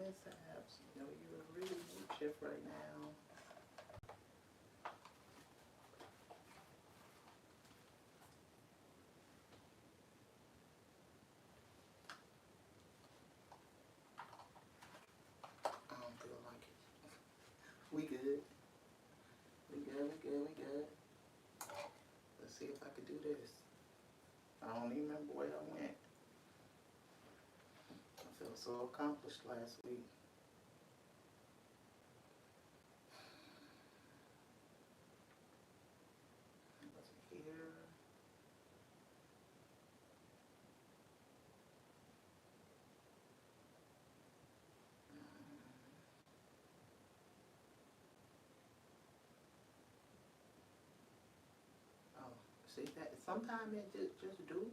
mishaps. You know, you're a really mood shift right now. I don't feel like it. We good. We good, we good, we good. Let's see if I could do this. I don't even remember where I went. I felt so accomplished last week. Was it here? Oh, see that? Sometimes it just do.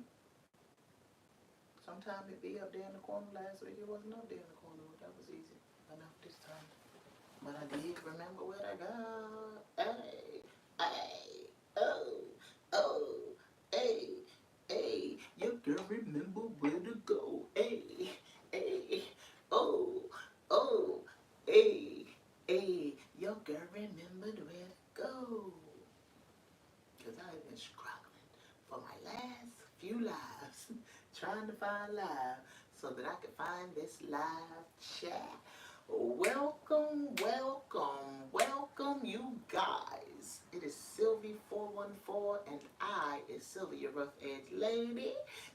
Sometimes it be up there in the corner. Last week it wasn't up there in the corner. That was easy enough this time. But I did remember where I got. Hey, hey, oh, hey, hey. You can remember where to go. Hey, hey, oh, hey, hey. You can remember where to go. Because I've been struggling for my last few lives, trying to find live so that I could find this live chat. Welcome, welcome, welcome, you guys. It is Sylvie414, and I is Sylvia, your rough edge lady,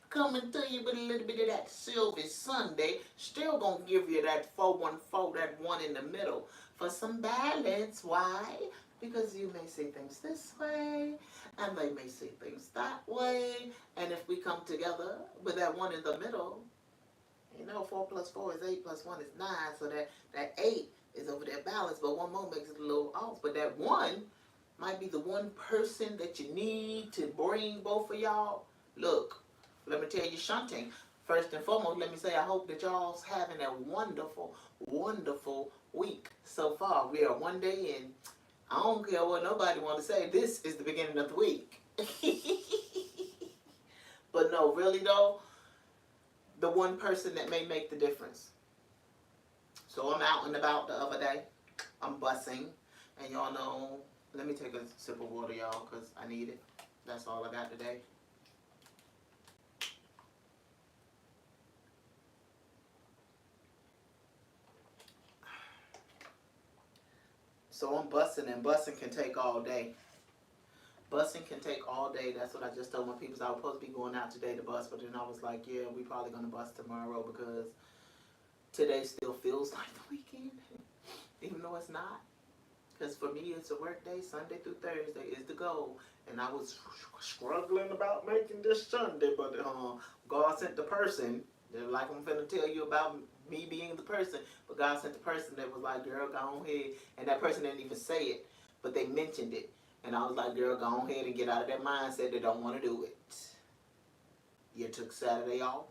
coming to you with a little bit of that Sylvie Sunday. Still gonna give you that 414, that one in the middle, for some balance. Why? Because you may see things this way, and they may see things that way, and if we come together with that one in the middle, you know, 4 plus 4 is 8 plus 1 is 9, so that 8 is over there balanced, but one more makes it a little off. But that 1 might be the one person that you need to bring both of y'all. Look, let me tell you something. First and foremost, let me say I hope that y'all's having a wonderful, wonderful week so far. We are one day in. I don't care what nobody want to say. This is the beginning of the week. But no, really though, the one person that may make the difference. So I'm out and about the other day. I'm bussing. And y'all know, let me take a sip of water, y'all, because I need it. That's all I got today. So I'm bussing, and bussing can take all day. Bussing can take all day. That's what I just told my people. I was supposed to be going out today to bus, but then I was like, yeah, we probably going to bus tomorrow because today still feels like the weekend, even though it's not. Because for me, it's a work day. Sunday through Thursday is the goal. And I was struggling about making this Sunday, but God sent the person, like I'm finna tell you about me being the person, but God sent the person that was like, girl, go on ahead. And that person didn't even say it, but they mentioned it. And I was like, girl, go on ahead and get out of that mindset they don't want to do it. You took Saturday off.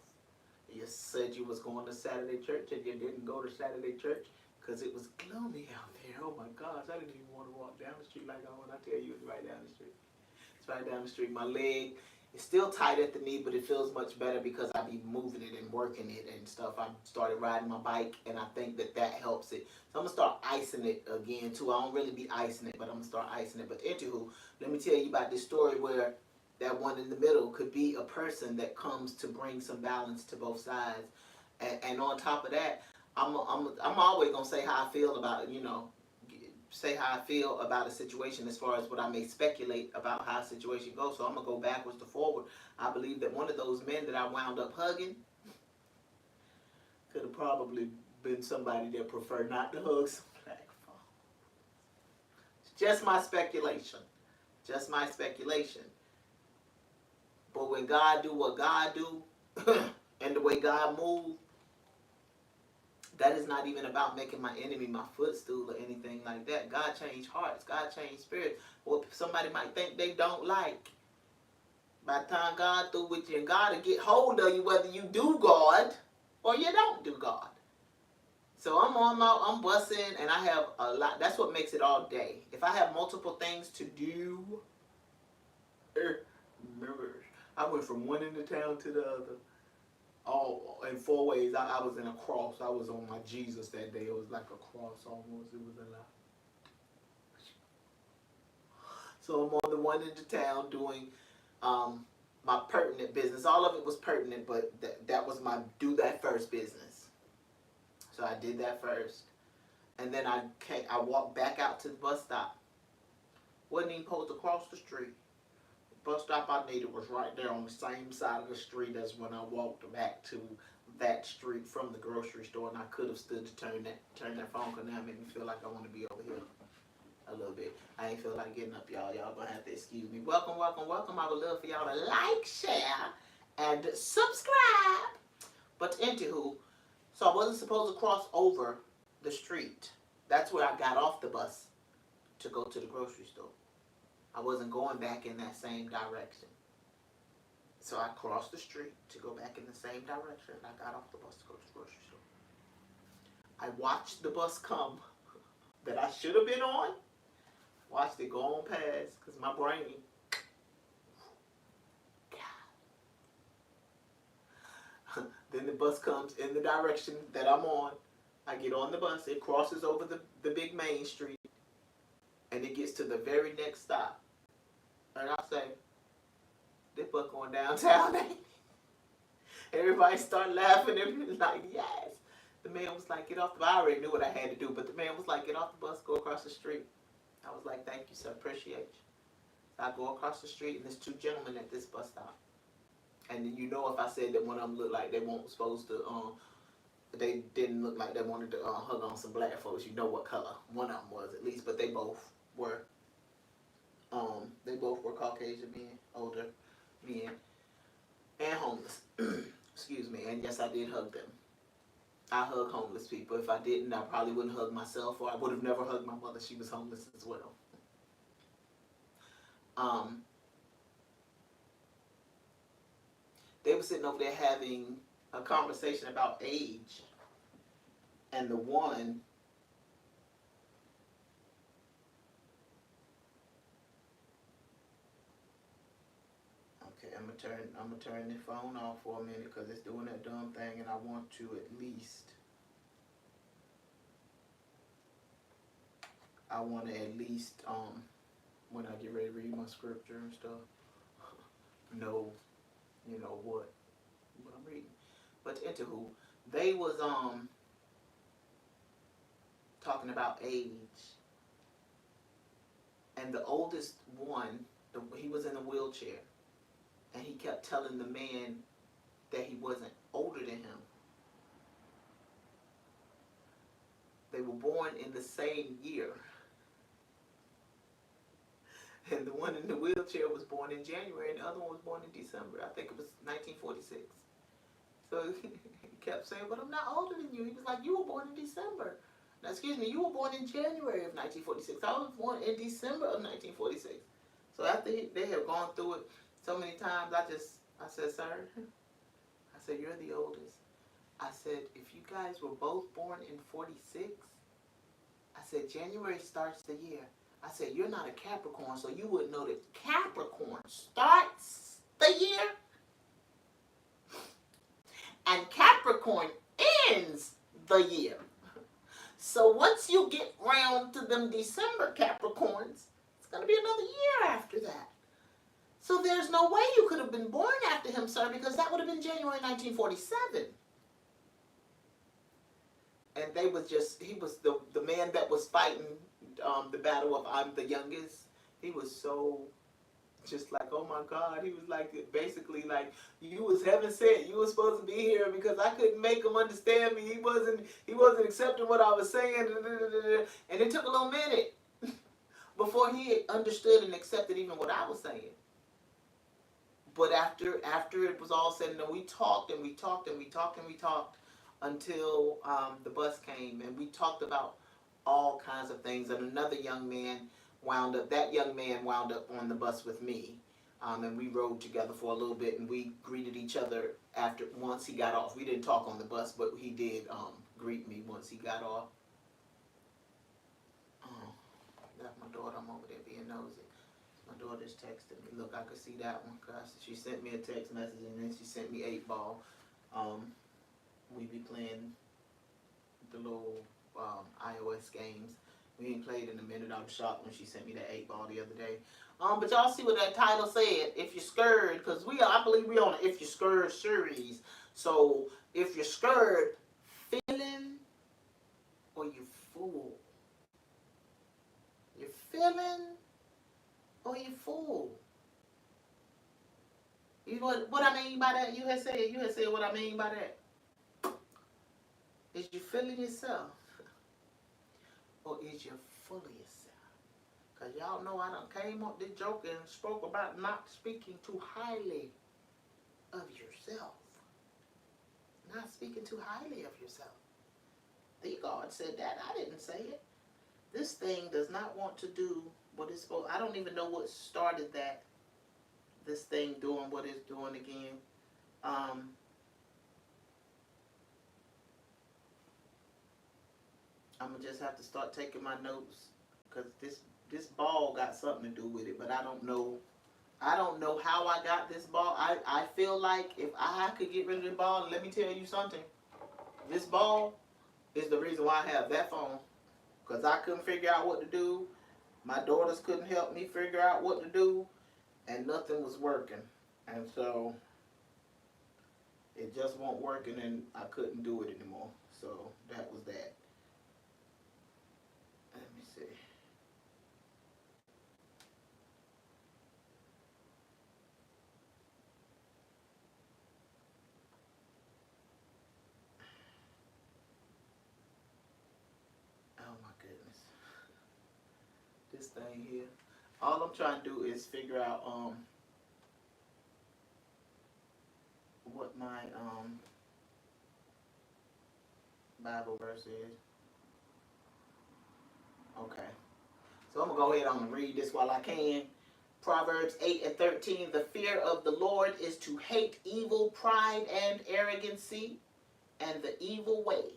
You said you was going to Saturday church, and you didn't go to Saturday church because it was gloomy out there. Oh my gosh, I didn't even want to walk down the street like I want. I tell you, it's right down the street. It's right down the street. My leg is still tight at the knee, but it feels much better because I be moving it and working it and stuff. I started riding my bike, and I think that helps it. So I'm going to start icing it again, too. I don't really be icing it, but I'm going to start icing it. But anywho, let me tell you about this story where that one in the middle could be a person that comes to bring some balance to both sides. And on top of that, I'm always going to say how I feel about it, you know, say how I feel about a situation as far as what I may speculate about how a situation goes. So I'm going to go backwards to forward. I believe that one of those men that I wound up hugging could have probably been somebody that preferred not to hug some black folks. It's just my speculation. Just my speculation. But when God do what God do, and the way God moves, that is not even about making my enemy my footstool or anything like that. God changed hearts. God changed spirits. What somebody might think they don't like, by the time God through with you, and God will get hold of you whether you do God or you don't do God. So I'm bussing, and I have a lot. That's what makes it all day. If I have multiple things to do, remember, I went from one end of town to the other. all in four ways. I was in a cross. I was on my Jesus that day. It was like a cross almost. It was a lot. So I'm on the one into town doing my pertinent business. All of it was pertinent, but that was my do that first business. So I did that first. And then I walked back out to the bus stop. Wasn't even supposed to cross the street. The bus stop I needed was right there on the same side of the street as when I walked back to that street from the grocery store, and I could have stood to turn that phone, because now it made me feel like I want to be over here a little bit. I ain't feel like getting up, y'all. Y'all gonna have to excuse me. Welcome, welcome, welcome. I would love for y'all to like, share, and subscribe. But anywho, so I wasn't supposed to cross over the street. That's where I got off the bus to go to the grocery store. I wasn't going back in that same direction. So I crossed the street to go back in the same direction, and I got off the bus to go to the grocery store. I watched the bus come that I should have been on. Watched it go on past, because my brain, God. Then the bus comes in the direction that I'm on. I get on the bus, it crosses over the big main street, and it gets to the very next stop. And I say, this bus going downtown, ain't it? Everybody start laughing, and was like, yes. The man was like, get off the bus. I already knew what I had to do, but the man was like, get off the bus, go across the street. I was like, thank you, sir, appreciate you. So I go across the street, and there's two gentlemen at this bus stop. And you know, if I said that one of them looked like they weren't supposed to, they didn't look like they wanted to hug on some black folks, you know what color one of them was at least, but they both were Caucasian men, older men, and homeless. Excuse me. And yes, I did hug them. I hug homeless people. If I didn't, I probably wouldn't hug myself, or I would have never hugged my mother. She was homeless as well. They were sitting over there having a conversation about age, and the one I'm gonna turn the phone off for a minute because it's doing that dumb thing, and I want to at least when I get ready to read my scripture and stuff, know, you know what I'm reading. But anywho, they was talking about age, and the oldest one, he was in a wheelchair, and he kept telling the man that he wasn't older than him. They were born in the same year. And the one in the wheelchair was born in January, and the other one was born in December. I think it was 1946. So he kept saying, but I'm not older than you. He was like, you were born in December. Now, excuse me, you were born in January of 1946. I was born in December of 1946. So after they had gone through it so many times, I said, sir, I said, you're the oldest. I said, if you guys were both born in 46, I said, January starts the year. I said, you're not a Capricorn, so you wouldn't know that Capricorn starts the year and Capricorn ends the year. So once you get round to them December Capricorns, it's going to be another year after that. So there's no way you could have been born after him, sir, because that would have been January 1947. And they was just, he was the man that was fighting the battle of I'm the youngest. He was so just like, oh my God. He was like, basically like, you was heaven sent. You were supposed to be here because I couldn't make him understand me. He wasn't accepting what I was saying. And it took a little minute before he understood and accepted even what I was saying. But after it was all said and done, we talked and we talked and we talked and we talked until the bus came, and we talked about all kinds of things. And another young man wound up on the bus with me, and we rode together for a little bit, and we greeted each other once he got off. We didn't talk on the bus, but he did greet me once he got off. Oh, that's my daughter. I'm over there being nosy. My daughter just texted me. Look, I could see that one. Cause she sent me a text message, and then she sent me 8 ball. We be playing the little iOS games. We ain't played in a minute. I was shocked when she sent me that 8 ball the other day. But y'all see what that title said? If you're scared, because I believe we on If You're Scared series. So if you're scared, feeling or you fool? You're feeling or you fool? You know what I mean by that? You had said what I mean by that. Is you feeling yourself or is you full of yourself? Because y'all know I done came up this joke and spoke about not speaking too highly of yourself. Not speaking too highly of yourself. The God said that. I didn't say it. This thing does not want to do what it's supposed. I don't even know what started that. This thing doing what it's doing again. I'm gonna just have to start taking my notes because this ball got something to do with it, but I don't know. I don't know how I got this ball. I feel like if I could get rid of the ball, let me tell you something. This ball is the reason why I have that phone. Because I couldn't figure out what to do. My daughters couldn't help me figure out what to do. And nothing was working. And so it just wasn't working and I couldn't do it anymore. So that was that. Let me see. Oh my goodness. This thing here. All I'm trying to do is figure out what my Bible verse is. Okay. So I'm going to go ahead and read this while I can. Proverbs 8:13. The fear of the Lord is to hate evil, pride, and arrogancy, and the evil way,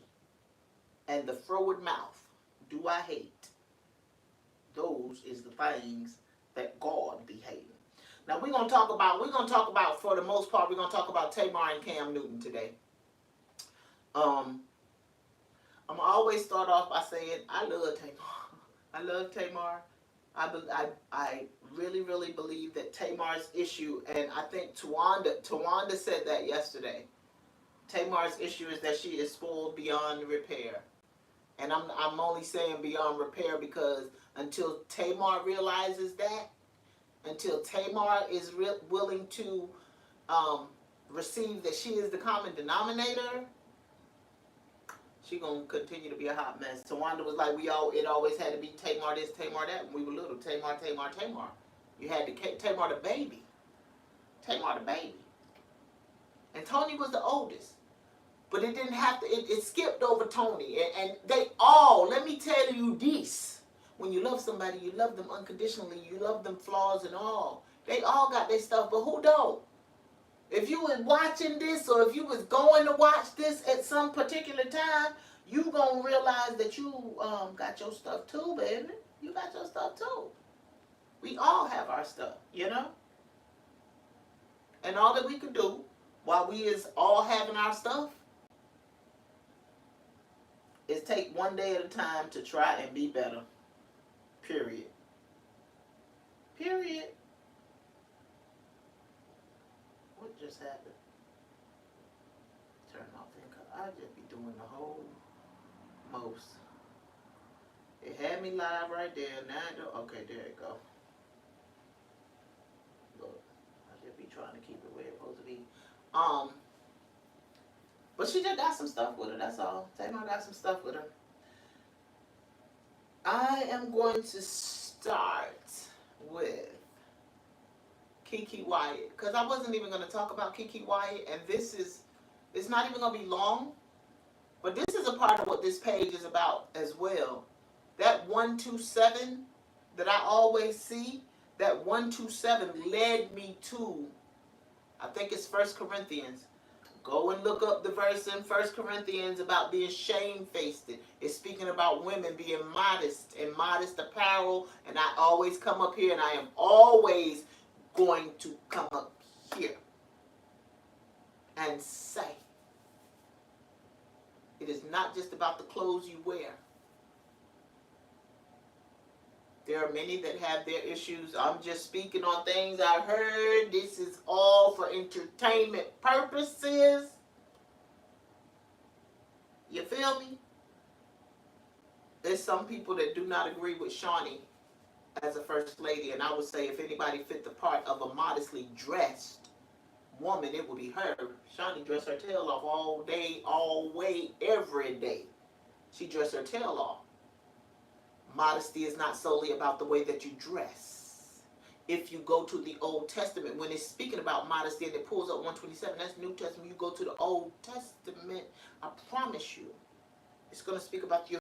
and the froward mouth do I hate. Those is the things that God be hating. Now we're gonna talk about for the most part, we're gonna talk about Tamar and Cam Newton today. I'm gonna always start off by saying I love Tamar. I love Tamar. I really, really believe that Tamar's issue, and I think Tawanda said that yesterday. Tamar's issue is that she is spoiled beyond repair. And I'm only saying beyond repair because until Tamar realizes that, until Tamar is willing to receive that she is the common denominator, she gonna continue to be a hot mess. Tawanda was like, it always had to be Tamar this, Tamar that. When we were little, Tamar. You had to Tamar the baby. And Tony was the oldest. But it didn't have to, it skipped over Tony. And they all, let me tell you this. When you love somebody, you love them unconditionally. You love them flaws and all. They all got their stuff, but who don't? If you was watching this or if you was going to watch this at some particular time, you going to realize that you got your stuff too, baby. You got your stuff too. We all have our stuff, you know? And all that we can do while we is all having our stuff is take one day at a time to try and be better. Period. Period. What just happened? Turn off income. I just be doing the whole most. It had me live right there. Now I don't. Okay, there it go. Look, I just be trying to keep it where it's supposed to be. But she just got some stuff with her, that's all. Tamar got some stuff with her. I am going to start with Kiki Wyatt. Because I wasn't even going to talk about Kiki Wyatt. And it's not even going to be long. But this is a part of what this page is about as well. That 127 that I always see, that 127 led me to, I think it's 1 Corinthians. Go and look up the verse in 1 Corinthians about being shamefaced. It's speaking about women being modest and modest apparel. And I always come up here and I am always going to come up here and say It is not just about the clothes you wear. There are many that have their issues. I'm just speaking on things I heard. This is all for entertainment purposes. You feel me? There's some people that do not agree with Shawnee as a first lady, and I would say if anybody fit the part of a modestly dressed woman, it would be her. Shawnee dressed her tail off all day, all way, every day. She dressed her tail off. Modesty is not solely about the way that you dress. If you go to the Old Testament, when it's speaking about modesty and it pulls up 127, that's New Testament. You go to the Old Testament, I promise you, it's going to speak about your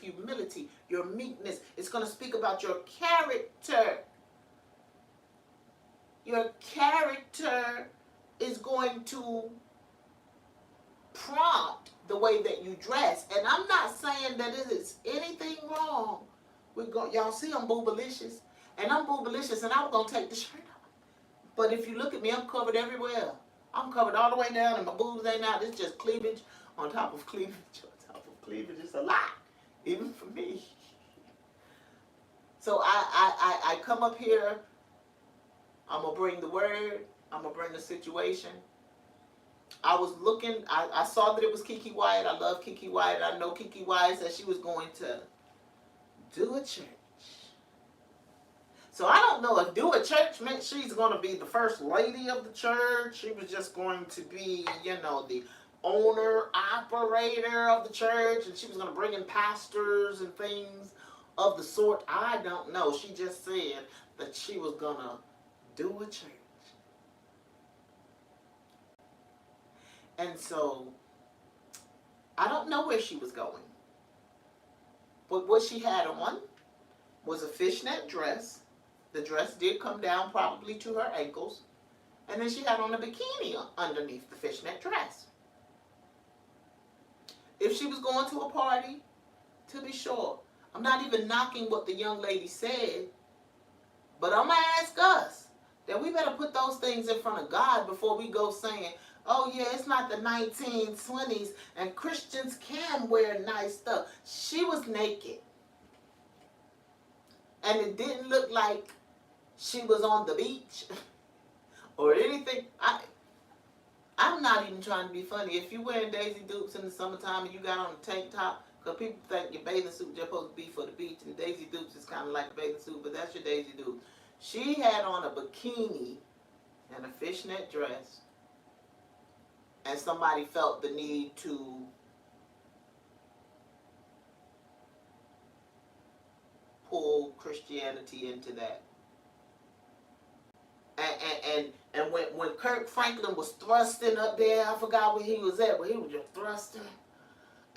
humility, your meekness. It's going to speak about your character. Your character is going to prompt the way that you dress. And I'm not saying that it is anything wrong with y'all see I'm boobalicious. And I'm boobalicious and I'm going to take the shirt off. But if you look at me, I'm covered everywhere. I'm covered all the way down and my boobs ain't out. It's just cleavage on top of cleavage on top of cleavage. It's a lot, even for me. So I come up here. I'm going to bring the word. I'm going to bring the situation. I was looking, I saw that it was Kiki Wyatt. I love Kiki Wyatt. I know Kiki Wyatt said she was going to do a church. So I don't know if do a church meant she's going to be the first lady of the church. She was just going to be, you know, the owner, operator of the church. And she was going to bring in pastors and things of the sort. I don't know. She just said that she was going to do a church. And so, I don't know where she was going. But what she had on was a fishnet dress. The dress did come down probably to her ankles. And then she had on a bikini underneath the fishnet dress. If she was going to a party, to be sure. I'm not even knocking what the young lady said. But I'm going to ask us that we better put those things in front of God before we go saying, oh yeah, it's not the 1920s and Christians can wear nice stuff. She was naked. And it didn't look like she was on the beach or anything. I'm not even trying to be funny. If you're wearing Daisy Dukes in the summertime and you got on a tank top, because people think your bathing suit just supposed to be for the beach, and Daisy Dukes is kind of like a bathing suit, but that's your Daisy Duke. She had on a bikini and a fishnet dress. And somebody felt the need to pull Christianity into that. And when Kirk Franklin was thrusting up there, I forgot where he was at, but he was just thrusting.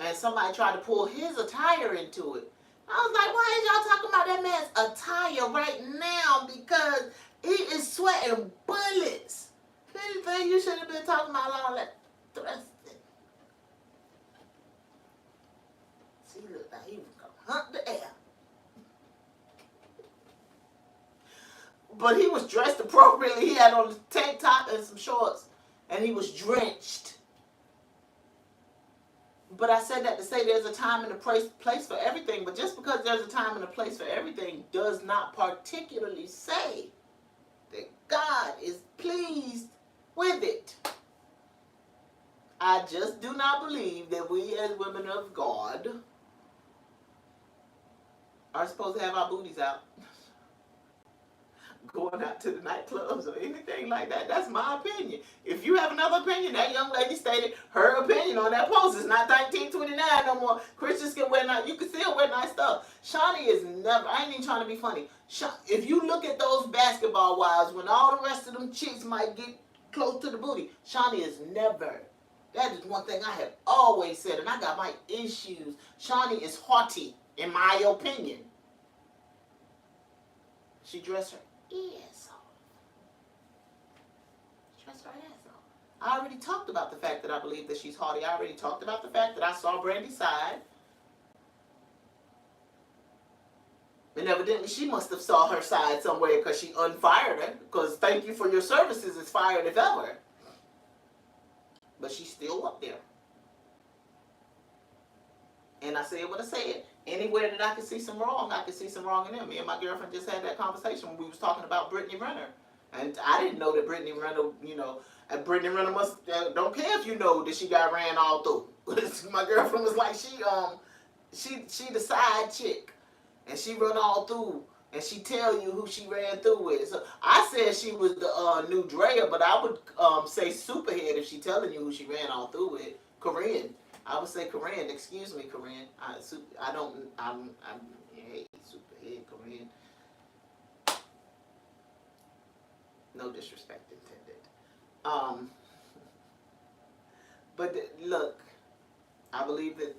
And somebody tried to pull his attire into it. I was like, why is y'all talking about that man's attire right now? Because he is sweating bullets. If anything, you should have been talking about all that thrusting. See, look, now he was going to hunt the air. But he was dressed appropriately. He had on a tank top and some shorts. And he was drenched. But I said that to say there's a time and a place for everything. But just because there's a time and a place for everything does not particularly say that God is pleased with it. I just do not believe that we as women of God are supposed to have our booties out. Going out to the nightclubs or anything like that. That's my opinion. If you have another opinion, that young lady stated her opinion on that post. It's not 1929 no more. Christians can wear nice. You can still wear nice stuff. Shawnee is never. I ain't even trying to be funny. If you look at those basketball wives, when all the rest of them chicks might get close to the booty, Shawnee is never. That is one thing I have always said, and I got my issues. Shawnee is haughty, in my opinion. She dressed her ass off. Dress her ass off. I already talked about the fact that I believe that she's haughty. I already talked about the fact that I saw Brandy's side. And evidently she must have saw her side somewhere because she unfired her. Because thank you for your services is fired if ever. But she's still up there. And I said what I said. Anywhere that I can see some wrong, I can see some wrong in them. Me and my girlfriend just had that conversation when we was talking about Brittany Renner. And I didn't know that Brittany Renner, and Brittany Renner must, don't care if you know that she got ran all through. My girlfriend was like, she the side chick. And she run all through. And she tell you who she ran through with. So I said she was the new Drea, but I would say Superhead if she telling you who she ran all through with. Corinne. I would say Corinne. Excuse me, Corinne. Hey, Superhead, Corinne. No disrespect intended. But look, I believe that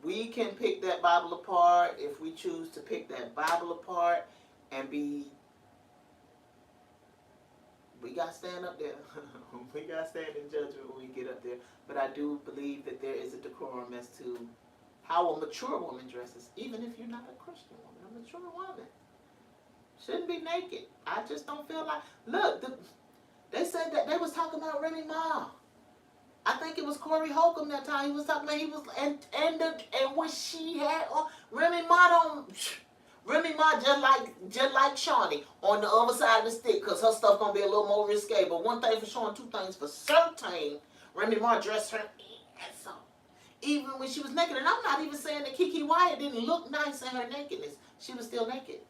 we can pick that Bible apart if we choose to pick that Bible apart and we got to stand up there. We got to stand in judgment when we get up there. But I do believe that there is a decorum as to how a mature woman dresses, even if you're not a Christian woman. A mature woman shouldn't be naked. I just don't feel like... Look, they said that they was talking about Remy Ma. I think it was Corey Holcomb that time. He was talking about and what she had on. Remy Ma just like Shawnee on the other side of the stick, because her stuff gonna be a little more risque. But one thing for sure and two things for certain, Remy Ma dressed her ass off, even when she was naked. And I'm not even saying that Keke Wyatt didn't look nice in her nakedness. She was still naked.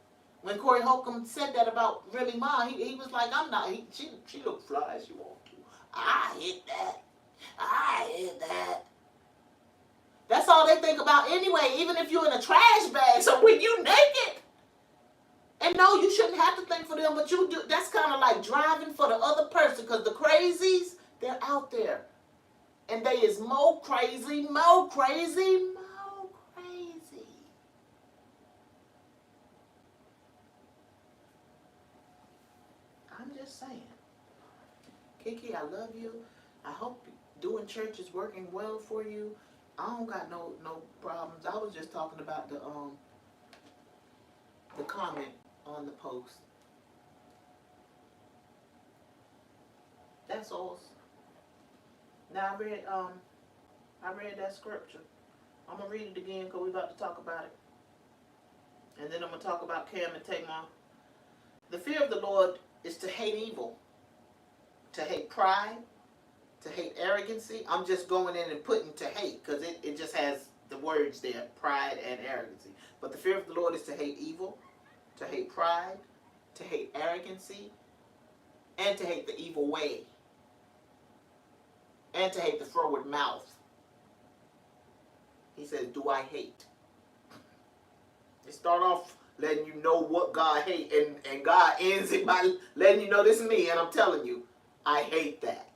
When Corey Holcomb said that about Remy Ma, he was like, I'm not. She looked fly as she walked through. I hit that. That's all they think about anyway, even if you're in a trash bag. So when you naked, and no, you shouldn't have to think for them, but you do. That's kind of like driving for the other person, because the crazies, they're out there. And they is more crazy. I'm just saying. Keke, I love you. I hope doing church is working well for you. I don't got no problems. I was just talking about the comment on the post. That's all. Now I read that scripture. I'm gonna read it again because we're about to talk about it. And then I'm gonna talk about Cam and Tamar. The fear of the Lord is to hate evil, to hate pride, to hate arrogancy. I'm just going in and putting to hate because it just has the words there, pride and arrogancy. But the fear of the Lord is to hate evil, to hate pride, to hate arrogancy, and to hate the evil way, and to hate the froward mouth. He says, do I hate? It start off letting you know what God hates, and God ends it by letting you know this is me, and I'm telling you, I hate that.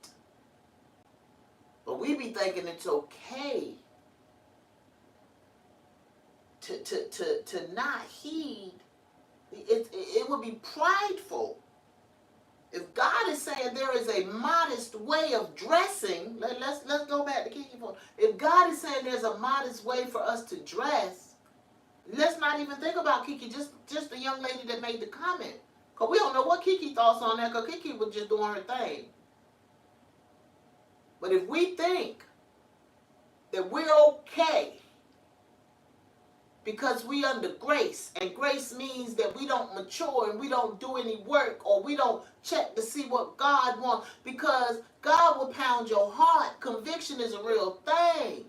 But we be thinking it's okay to not heed. It would be prideful. If God is saying there is a modest way of dressing, let's go back to Keke for. If God is saying there's a modest way for us to dress, let's not even think about Keke, just the young lady that made the comment. Because we don't know what Keke thoughts on that, because Keke was just doing her thing. But if we think that we're okay because we under grace, and grace means that we don't mature and we don't do any work, or we don't check to see what God wants, because God will pound your heart. Conviction is a real thing.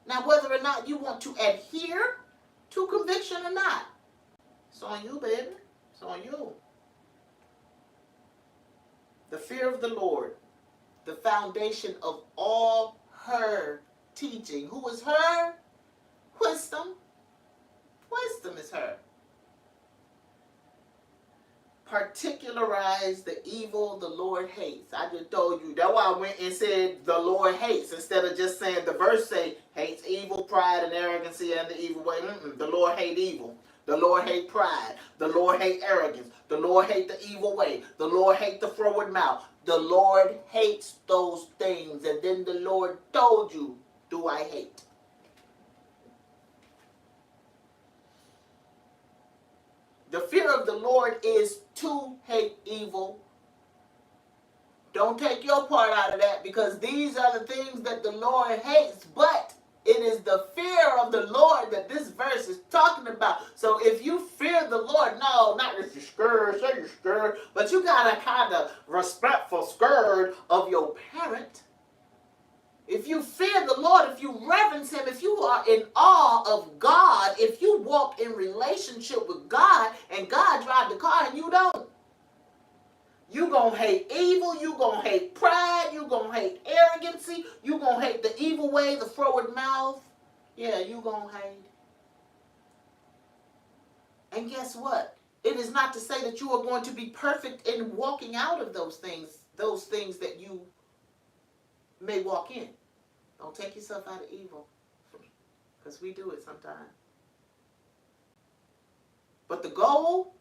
Now, whether or not you want to adhere to conviction or not, it's on you, baby. It's on you. The fear of the Lord, the foundation of all her teaching. Who is her? Wisdom. Wisdom is her. Particularize the evil the Lord hates. I just told you. That's why I went and said the Lord hates, instead of just saying the verse say hates evil, pride, and arrogancy, and the evil way. The Lord hate evil. The Lord hate pride. The Lord hate arrogance. The Lord hate the evil way. The Lord hate the froward mouth. The Lord hates those things. And then the Lord told you, do I hate? The fear of the Lord is to hate evil. Don't take your part out of that, because these are the things that the Lord hates. But It is the fear of the Lord that this verse is talking about. So if you fear the Lord, no, not that you're scared, say you're scared, but you got a kind of respectful scared of your parent. If you fear the Lord, if you reverence him, if you are in awe of God, if you walk in relationship with God and God drive the car and you don't, you gonna hate evil, you gonna hate pride, you gonna hate arrogancy, you gonna hate the evil way, the forward mouth. Yeah, you gonna hate. And guess what? It is not to say that you are going to be perfect in walking out of those things that you may walk in. Don't take yourself out of evil, because we do it sometimes. But the goal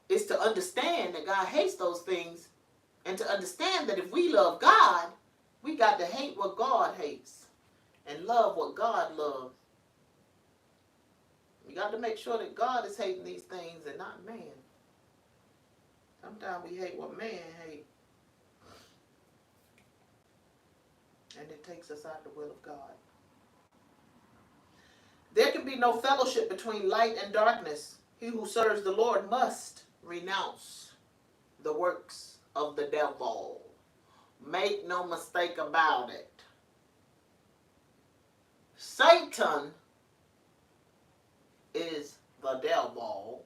is to understand that God hates those things, and to understand that if we love God, we got to hate what God hates and love what God loves. We got to make sure that God is hating these things and not man. Sometimes we hate what man hates, and it takes us out of the will of God. There can be no fellowship between light and darkness. He who serves the Lord must renounce the works of the devil. Make no mistake about it. Satan is the devil,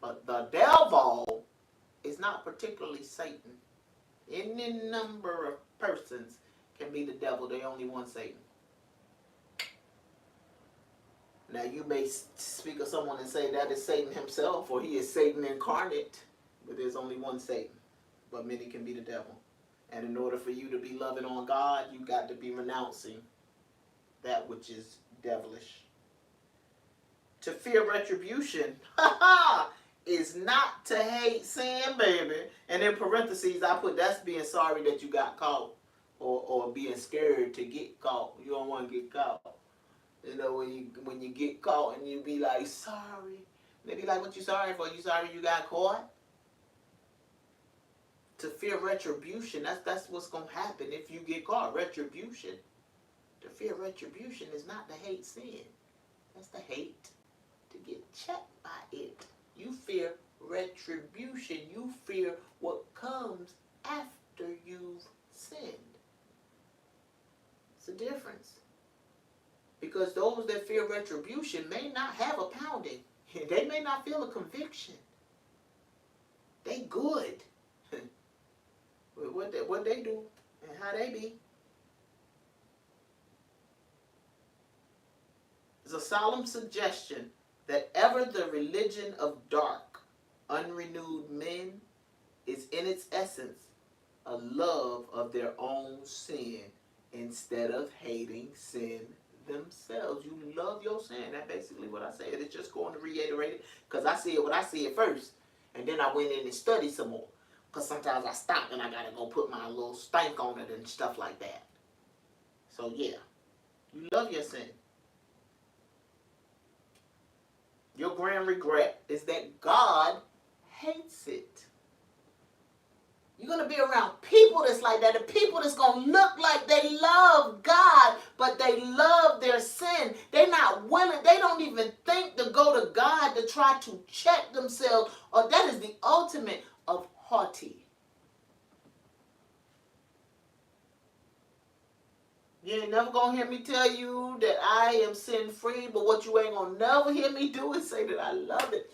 but the devil is not particularly Satan. Any number of persons can be the devil. They only one Satan. Now you may speak of someone and say that is Satan himself, or he is Satan incarnate, but there's only one Satan. But many can be the devil. And in order for you to be loving on God, you got to be renouncing that which is devilish. To fear retribution is not to hate sin, baby. And in parentheses, I put that's being sorry that you got caught, or being scared to get caught. You don't want to get caught. You know, when you get caught and you be like, sorry. They be like, what you sorry for? You sorry you got caught? To fear retribution, that's what's going to happen if you get caught. Retribution. To fear retribution is not to hate sin. That's to hate to get checked by it. You fear retribution. You fear what comes after you've sinned. It's a difference. Because those that fear retribution may not have a pounding. They may not feel a conviction. They good with what they do and how they be. It's a solemn suggestion that ever the religion of dark, unrenewed men is in its essence a love of their own sin instead of hating sin themselves. You love your sin. That's basically what I said. It's just going to reiterate it because I see it when I see it first. And then I went in and studied some more. Because sometimes I stop and I got to go put my little stank on it and stuff like that. So yeah, you love your sin. Your grand regret is that God hates it. You're going to be around people that's like that, the people that's going to look like they love God, but they love their sin. They're not willing, they don't even think to go to God to try to check themselves. Or that is the ultimate of haughty. You ain't never going to hear me tell you that I am sin free, but what you ain't going to never hear me do is say that I love it.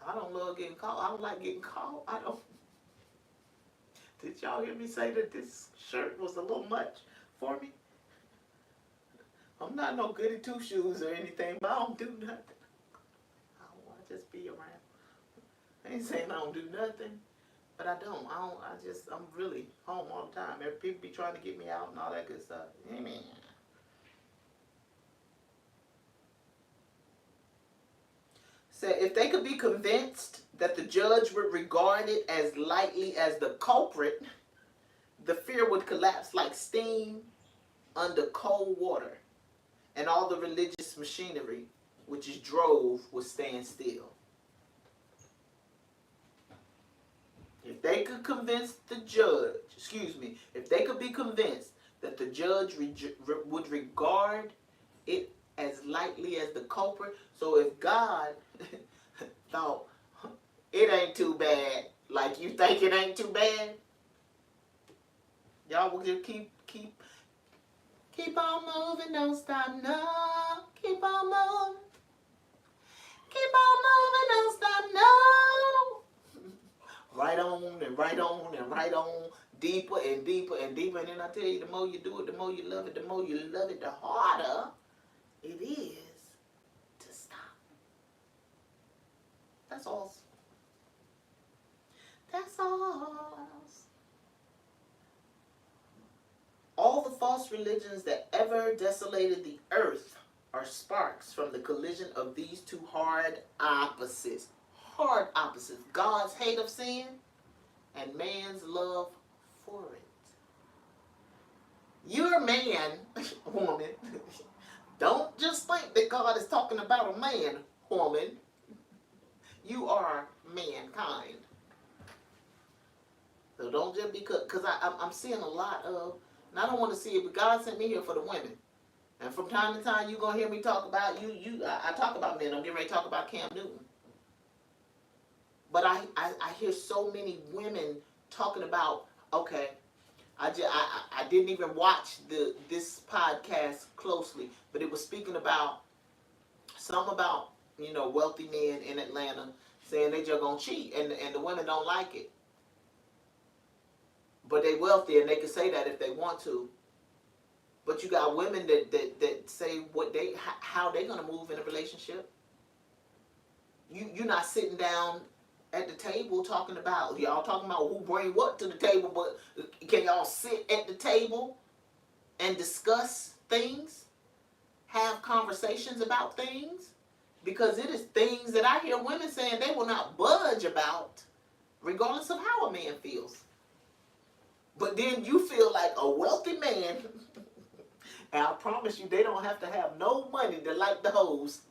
I don't love getting caught. I don't like getting caught. I don't. Did y'all hear me say that this shirt was a little much for me? I'm not no goody two shoes or anything, but I don't do nothing. I just be around. I ain't saying I don't do nothing, but I don't. I'm really home all the time. People be trying to get me out and all that good stuff. Amen. So if they could be convinced that the judge would regard it as lightly as the culprit, the fear would collapse like steam under cold water, and all the religious machinery which is drove would stand still. if they could convince the judge, if they could be convinced that the judge would regard it as lightly as the culprit. So if God thought it ain't too bad, like you think it ain't too bad, y'all will just keep on moving, don't stop, no. Keep on moving. Keep on moving, don't stop, no. Right on and right on and right on. Deeper and deeper and deeper. And then I tell you, the more you do it, the more you love it. The more you love it, the harder it is to stop. That's all. That's all. All the false religions that ever desolated the earth are sparks from the collision of these two hard opposites. Hard opposites. God's hate of sin and man's love for it. You're a man, woman. Don't just think that God is talking about a man, woman. You are mankind. So don't just because I'm seeing a lot of, and I don't want to see it, but God sent me here for the women. And from time to time, you're going to hear me talk about, I talk about men. I'm getting ready to talk about Cam Newton. But I hear so many women talking about, okay, I didn't even watch this podcast closely, but it was speaking about, wealthy men in Atlanta saying they just going to cheat, and the women don't like it. But they wealthy and they can say that if they want to. But you got women that say how they gonna move in a relationship. You're not sitting down at the table talking about who bring what to the table, but can y'all sit at the table and discuss things, have conversations about things? Because it is things that I hear women saying they will not budge about, regardless of how a man feels. But then you feel like a wealthy man, and I promise you, they don't have to have no money to light the hose.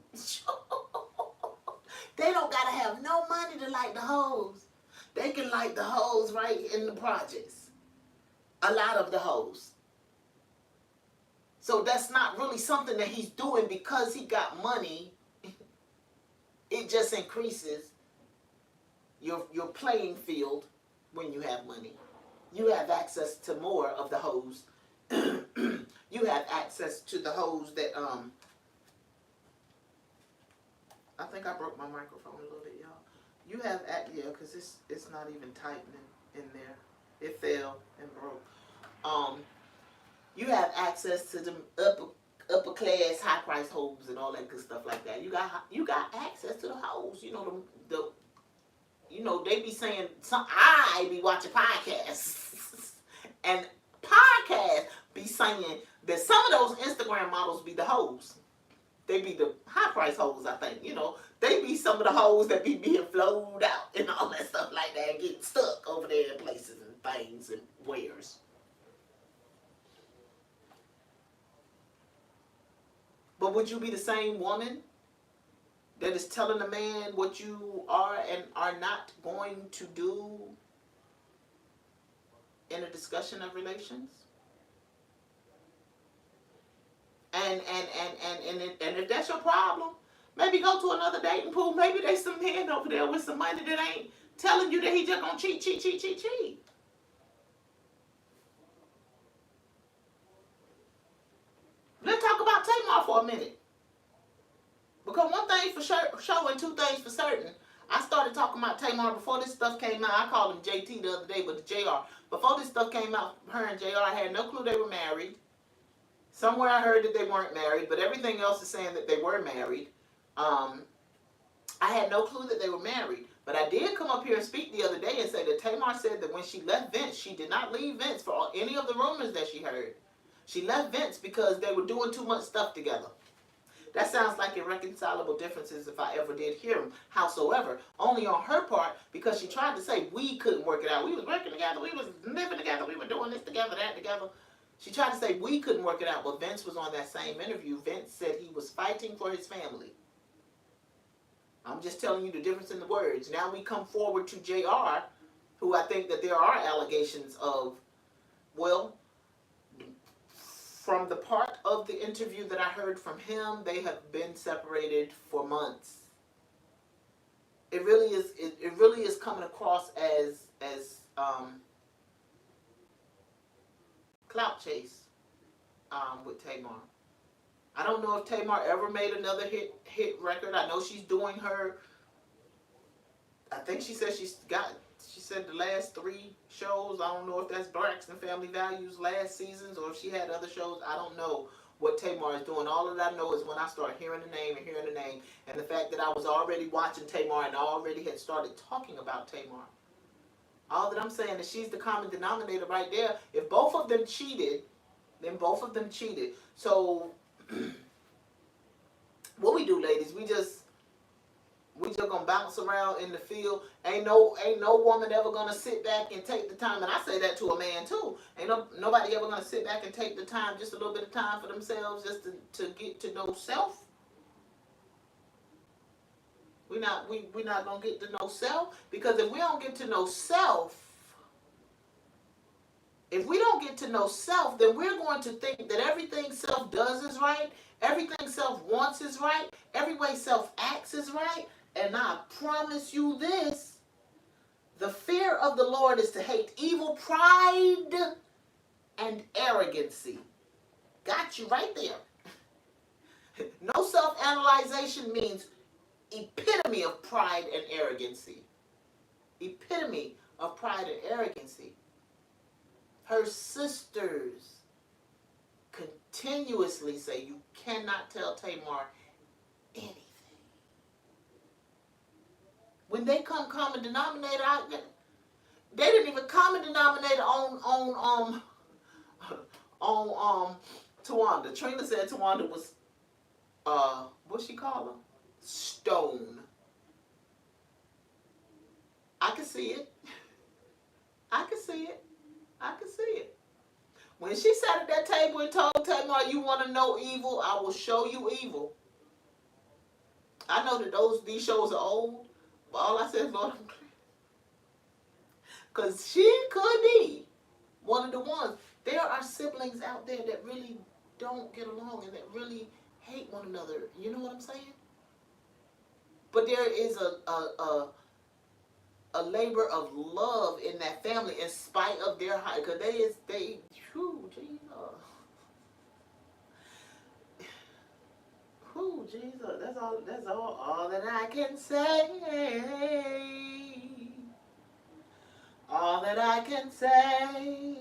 They don't got to have no money to light the hose. They can light the hose right in the projects. A lot of the hose. So that's not really something that he's doing because he got money. It just increases your playing field when you have money. You have access to more of the hose. You have access to the hose that, I think I broke my microphone a little bit, y'all. You have, because it's not even tightening in there. It fell and broke. You have access to the upper class, high price hose and all that good stuff like that. You got access to the hose. They be saying, I be watching podcasts, and podcasts be saying that some of those Instagram models be the hoes. They be the high price hoes, I think. They be some of the hoes that be being flowed out and all that stuff like that, and getting stuck over there in places and things and wares. But would you be the same woman that is telling a man what you are and are not going to do in a discussion of relations? And if that's your problem, maybe go to another dating pool. Maybe there's some men over there with some money that ain't telling you that he just gonna cheat. Let's talk about Tamar for a minute. Because one thing for sure and two things for certain. I started talking about Tamar before this stuff came out. I called him JT the other day, but the JR. Before this stuff came out, her and JR had no clue they were married. Somewhere I heard that they weren't married, but everything else is saying that they were married. I had no clue that they were married. But I did come up here and speak the other day and say that Tamar said that when she left Vince, she did not leave Vince for any of the rumors that she heard. She left Vince because they were doing too much stuff together. That sounds like irreconcilable differences if I ever did hear them. Howsoever, only on her part, because she tried to say we couldn't work it out. We was working together, we was living together, we were doing this together, that together. She tried to say we couldn't work it out, but Vince was on that same interview. Vince said he was fighting for his family. I'm just telling you the difference in the words. Now we come forward to JR, who I think that there are allegations of, well, from the part of the interview that I heard from him, they have been separated for months. It really is. It really is coming across as clout chase with Tamar. I don't know if Tamar ever made another hit record. I know she's doing her. I think she said she said the last 3 shows. I don't know if that's Braxton Family Values last seasons or if she had other shows. I don't know what Tamar is doing. All that I know is when I start hearing the name and the fact that I was already watching Tamar and I already had started talking about Tamar. All that I'm saying is she's the common denominator right there. If both of them cheated, then both of them cheated. So what we do, ladies, we just gonna bounce around in the field. Ain't no woman ever gonna sit back and take the time, and I say that to a man too. Ain't nobody ever gonna sit back and take the time, just a little bit of time for themselves, just to get to know self. We're not gonna get to know self, because if we don't get to know self, then we're going to think that everything self does is right, everything self wants is right, every way self acts is right. And I promise you this, the fear of the Lord is to hate evil, pride, and arrogancy. Got you right there. No self-analyzation means epitome of pride and arrogancy. Epitome of pride and arrogancy. Her sisters continuously say you cannot tell Tamar anything. When they come common denominator, they didn't even common denominator on Tawanda. Trina said Tawanda was what she call her? Stone. I can see it. I can see it. I can see it. When she sat at that table and told Tamar, "You want to know evil? I will show you evil." I know that these shows are old. But all I said is, Lord, I'm glad. Because she could be one of the ones. There are siblings out there that really don't get along and that really hate one another. You know what I'm saying? But there is a labor of love in that family in spite of their height. Because whew, Jesus. Whew, Jesus. That's all that I can say. All that I can say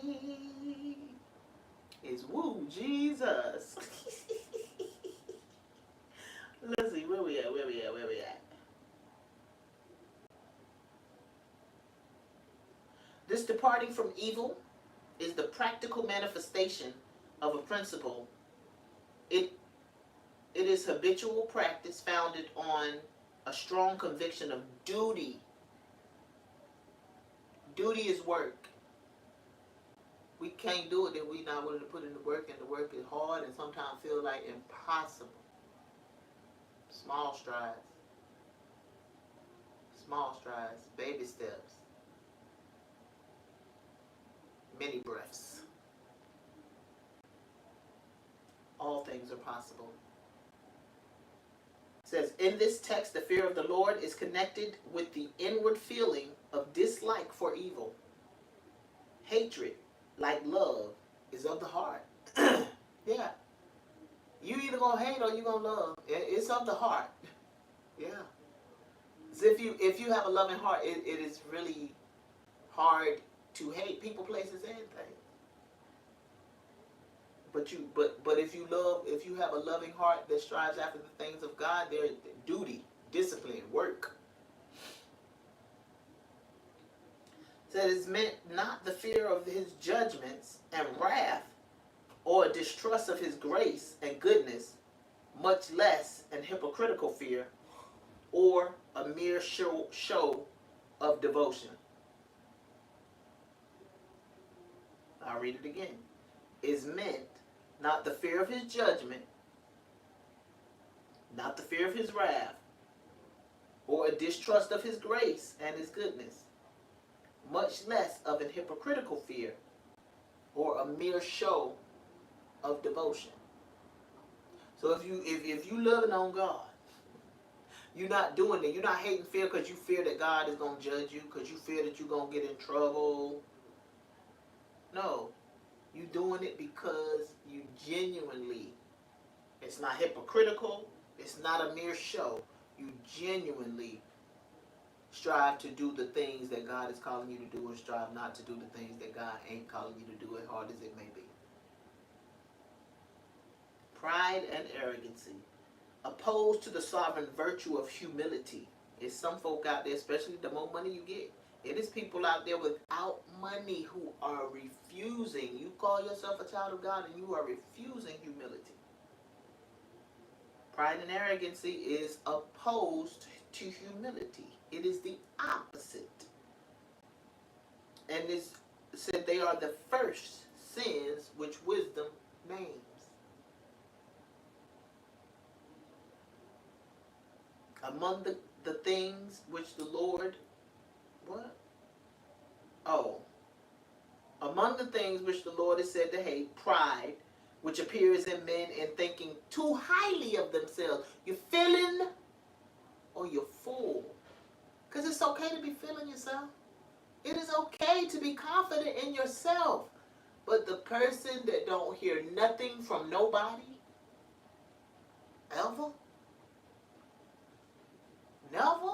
is woo, Jesus. Let's see, where we at? This departing from evil is the practical manifestation of a principle. It is habitual practice founded on a strong conviction of duty. Duty is work. We can't do it if we're not willing to put in the work, and the work is hard and sometimes feel like impossible. Small strides. Small strides. Baby steps. Many breaths. All things are possible. It says, in this text, the fear of the Lord is connected with the inward feeling of dislike for evil. Hatred, like love, is of the heart. Yeah. You either gonna hate or you gonna love. It's of the heart. Yeah. So if you have a loving heart, it is really hard to hate people, places, and things. But if you have a loving heart that strives after the things of God, there's duty, discipline, work. So it is meant not the fear of his judgments and wrath, or a distrust of his grace and goodness, much less an hypocritical fear, or a mere show of devotion. I'll read it again. Is meant not the fear of his judgment, not the fear of his wrath, or a distrust of his grace and his goodness, much less of an hypocritical fear or a mere show of devotion. So if you loving on God, you're not doing it. You're not hating fear because you fear that God is gonna judge you, because you fear that you're gonna get in trouble. No, you doing it because you genuinely. It's not hypocritical. It's not a mere show. You genuinely strive to do the things that God is calling you to do, and strive not to do the things that God ain't calling you to do, as hard as it may be. Pride and arrogancy. Opposed to the sovereign virtue of humility. It's some folk out there, especially the more money you get. It is people out there without money who are refusing. You call yourself a child of God and you are refusing humility. Pride and arrogancy is opposed to humility. It is the opposite. And it said they are the first sins which wisdom names. Among the things which the Lord, what? Oh. Among the things which the Lord is said to hate, pride, which appears in men in thinking too highly of themselves. You're feeling or you're full. Because it's okay to be feeling yourself. It is okay to be confident in yourself. But the person that don't hear nothing from nobody, ever, never,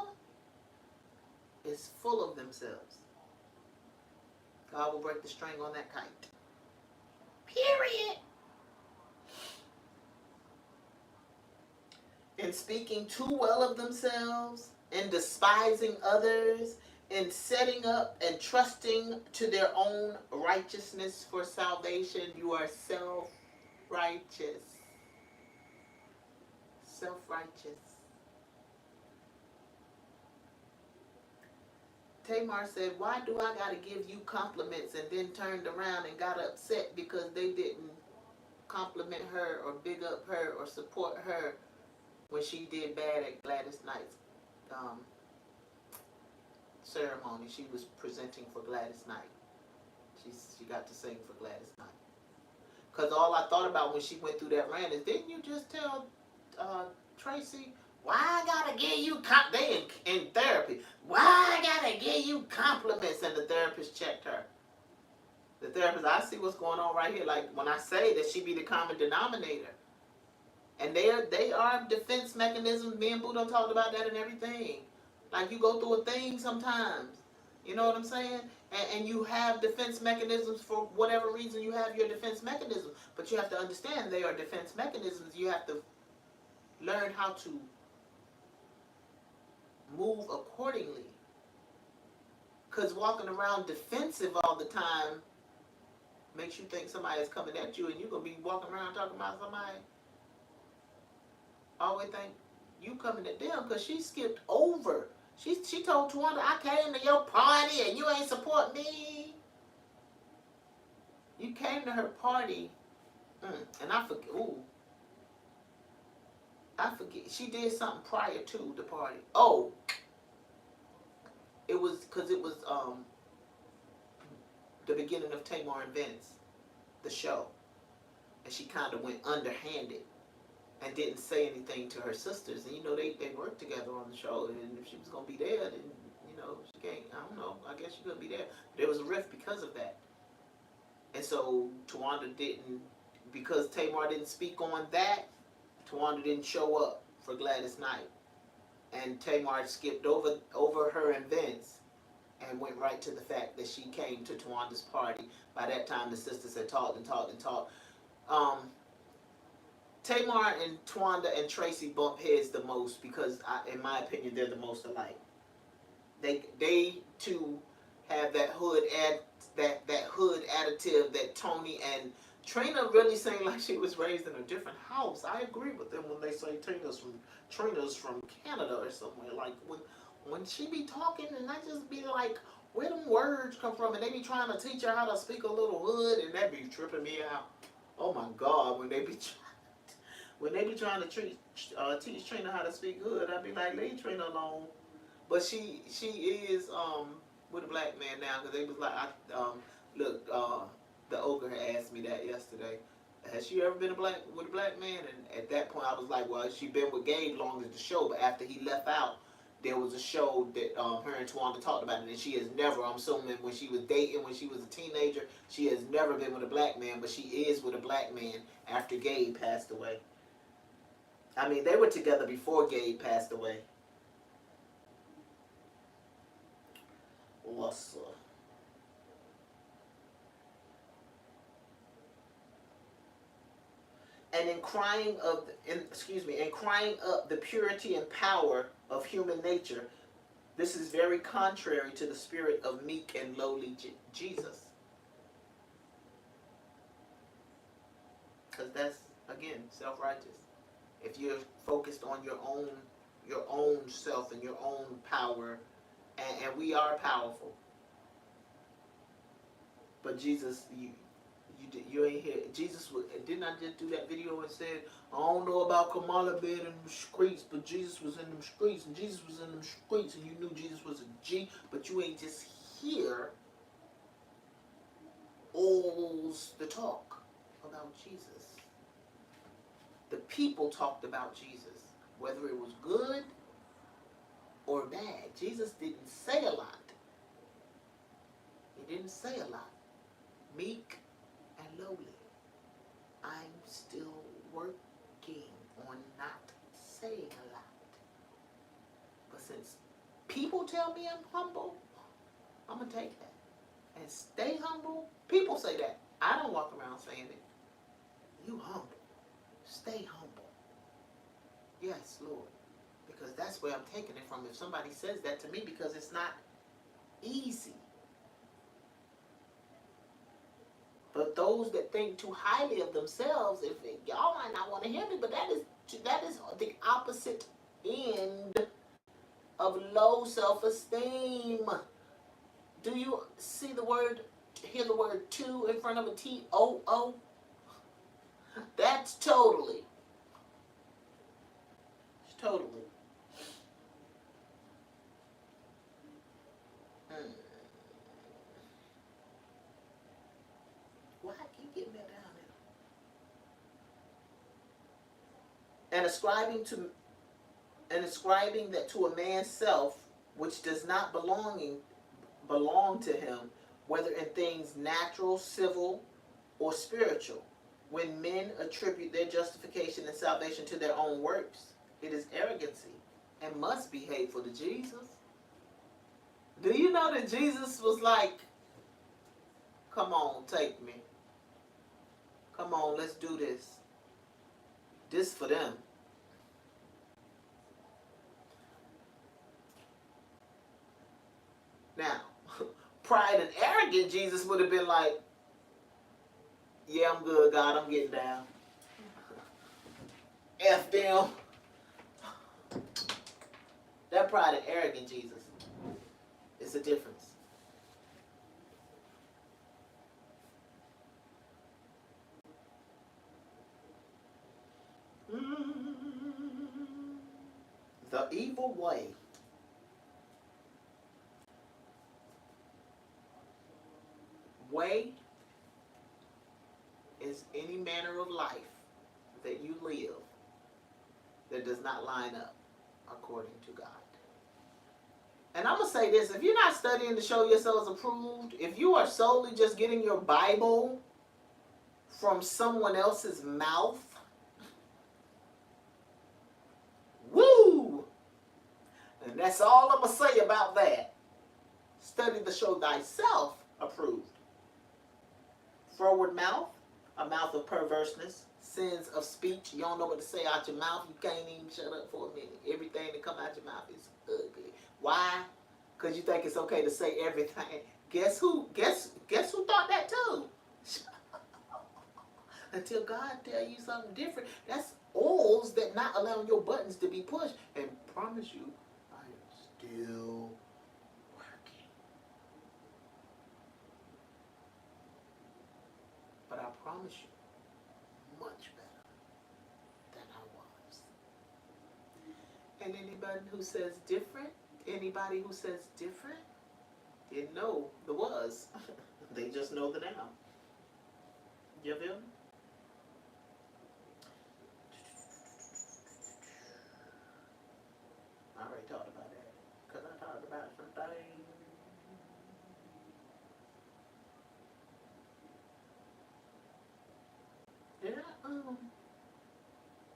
is full of themselves. God will break the string on that kite. Period. In speaking too well of themselves, in despising others, in setting up and trusting to their own righteousness for salvation, you are self-righteous. Self-righteous. Tamar said, why do I got to give you compliments, and then turned around and got upset because they didn't compliment her or big up her or support her when she did bad at Gladys Knight's ceremony. She was presenting for Gladys Knight. She got to sing for Gladys Knight. Because all I thought about when she went through that rant is, didn't you just tell Tracy, why I gotta give you they in therapy, why I gotta give you compliments? And the therapist checked her. The therapist, I see what's going on right here. Like when I say that she be the common denominator. And they are defense mechanisms. Me and Boo done talked about that and everything. Like you go through a thing sometimes. You know what I'm saying? And you have defense mechanisms for whatever reason you have your defense mechanisms. But you have to understand they are defense mechanisms. You have to learn how to move accordingly. Because walking around defensive all the time makes you think somebody is coming at you, and you're going to be walking around talking about somebody. Always think you coming at them because she skipped over. She told Tawanda, I came to your party and you ain't support me. You came to her party, and I forget. I forget. She did something prior to the party. Oh, it was because it was the beginning of Tamar and Vince, the show, and she kind of went underhanded and didn't say anything to her sisters. And you know they worked together on the show, and if she was gonna be there, then you know she can't. I don't know. I guess she couldn't be there. There was a rift because of that, and so Tawanda didn't, because Tamar didn't speak on that. Tawanda didn't show up for Gladys Knight, and Tamar skipped over her and Vince, and went right to the fact that she came to Tawanda's party. By that time, the sisters had talked and talked and talked. Tamar and Tawanda and Tracy bump heads the most because, in my opinion, they're the most alike. They too have that hood hood attitude that Tony and Trina really seemed like she was raised in a different house. I agree with them when they say Trina's from Canada or somewhere. Like when she be talking, and I just be like, where them words come from? And they be trying to teach her how to speak a little hood, and that be tripping me out. Oh my God, when they be trying to teach Trina how to speak hood, I be like, leave Trina alone. But she is with a black man now? Because they was like, look, the ogre had asked me that yesterday. Has she ever been with a black man? And at that point, I was like, well, she been with Gabe long as the show. But after he left out, there was a show that her and Tawanda talked about it, and she has never. I'm assuming when she was dating, when she was a teenager, she has never been with a black man, but she is with a black man after Gabe passed away. I mean, they were together before Gabe passed away. What's up? And in crying up the purity and power of human nature, this is very contrary to the spirit of meek and lowly Jesus. Because that's, again, self-righteous. If you're focused on your own self and your own power, and we are powerful. But Jesus, you ain't here. Jesus didn't I just do that video and said, I don't know about Kamala being in the streets, but Jesus was in them streets, and Jesus was in them streets, and you knew Jesus was a G, but you ain't just hear all the talk about Jesus. The people talked about Jesus, whether it was good or bad. Jesus didn't say a lot. He didn't say a lot. Meek and lowly. I'm still working on not saying a lot. But since people tell me I'm humble, I'm going to take that. And stay humble. People say that. I don't walk around saying it. You humble. Stay humble. Yes, Lord. Because that's where I'm taking it from. If somebody says that to me, because it's not easy. But those that think too highly of themselves, y'all might not want to hear me, but that is the opposite end of low self-esteem. Do you see the word, hear the word to in front of a T-O-O? That's totally. It's totally. Why I keep getting that down there? And ascribing that to a man's self, which does not belong to him, whether in things natural, civil, or spiritual. When men attribute their justification and salvation to their own works, it is arrogancy and must be hateful to Jesus. Do you know that Jesus was like, come on, take me. Come on, let's do this. This for them. Now, pride and arrogant Jesus would have been like, yeah, I'm good, God, I'm getting down. F them. That pride and arrogant Jesus. It's a difference. The evil way. Way is any manner of life that you live that does not line up according to God. And I'm going to say this, if you're not studying to show yourselves approved, if you are solely just getting your Bible from someone else's mouth, woo! And that's all I'm going to say about that. Study to show thyself approved. Froward mouth, a mouth of perverseness, sins of speech. You don't know what to say out your mouth. You can't even shut up for a minute. Everything that come out your mouth is ugly. Why? Because you think it's okay to say everything. Guess who? Guess who thought that too? Until God tell you something different. That's alls that not allowing your buttons to be pushed. And promise you, I am still working. But I promise you, much better than I was. And anybody who says different, Didn't know the was. They just know the now. You feel me? I already talked about that. Because I talked about some things. Did I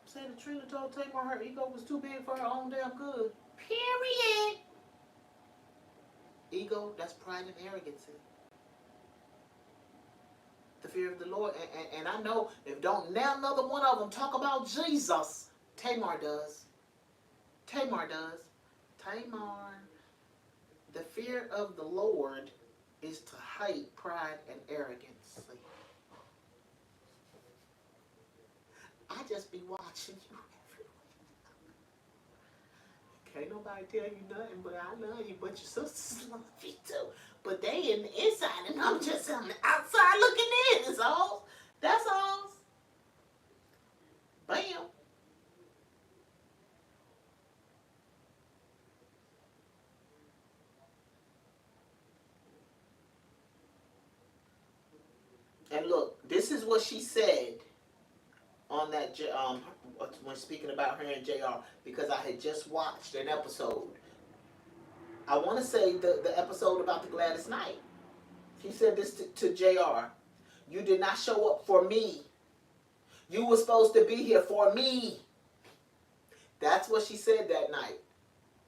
say that Trina told Tamar her ego was too big for her own damn good? Period. Ego, that's pride and arrogance. The fear of the Lord. And I know if don't now another one of them talk about Jesus, Tamar does. Tamar does. Tamar. The fear of the Lord is to hate pride and arrogance. I just be watching you everywhere. Can't nobody tell you nothing, but I love you. But your sisters love you too. But they in the inside, and I'm just on the outside looking in. That's all. That's all. Bam. And look, this is what she said on that when speaking about her and JR, because I had just watched an episode. I want to say the episode about the Gladys Knight. She said this to JR. You did not show up for me. You were supposed to be here for me. That's what she said that night.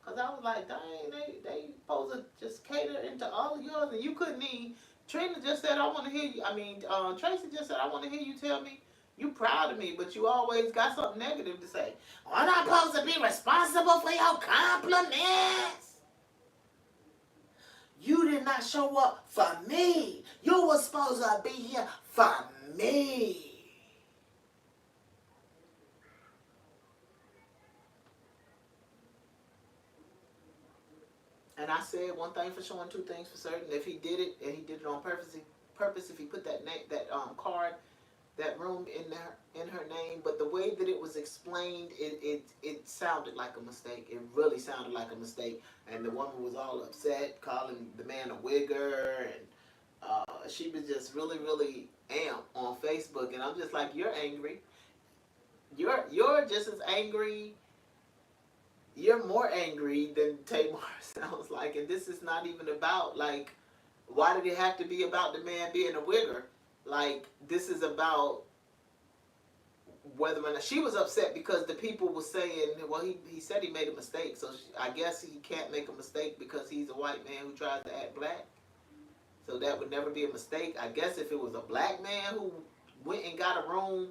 Because I was like, dang, they supposed to just cater into all of yours, and you couldn't even. Trina just said, I want to hear you. I mean, Tracy just said, I want to hear you tell me you proud of me, but you always got something negative to say. I'm not supposed to be responsible for your compliments. You did not show up for me. You were supposed to be here for me. And I said one thing for sure and two things for certain. If he did it, and he did it on purpose, if he put that card, that room in her name, but the way that it was explained, it sounded like a mistake. It really sounded like a mistake. And the woman was all upset, calling the man a wigger, and she was just really, really amped on Facebook. And I'm just like, you're angry. You're just as angry. You're more angry than Tamar sounds like. And this is not even about, like, why did it have to be about the man being a wigger? Like, this is about whether or not she was upset because the people were saying, well, he said he made a mistake. So I guess he can't make a mistake because he's a white man who tries to act black. So that would never be a mistake. I guess if it was a black man who went and got a room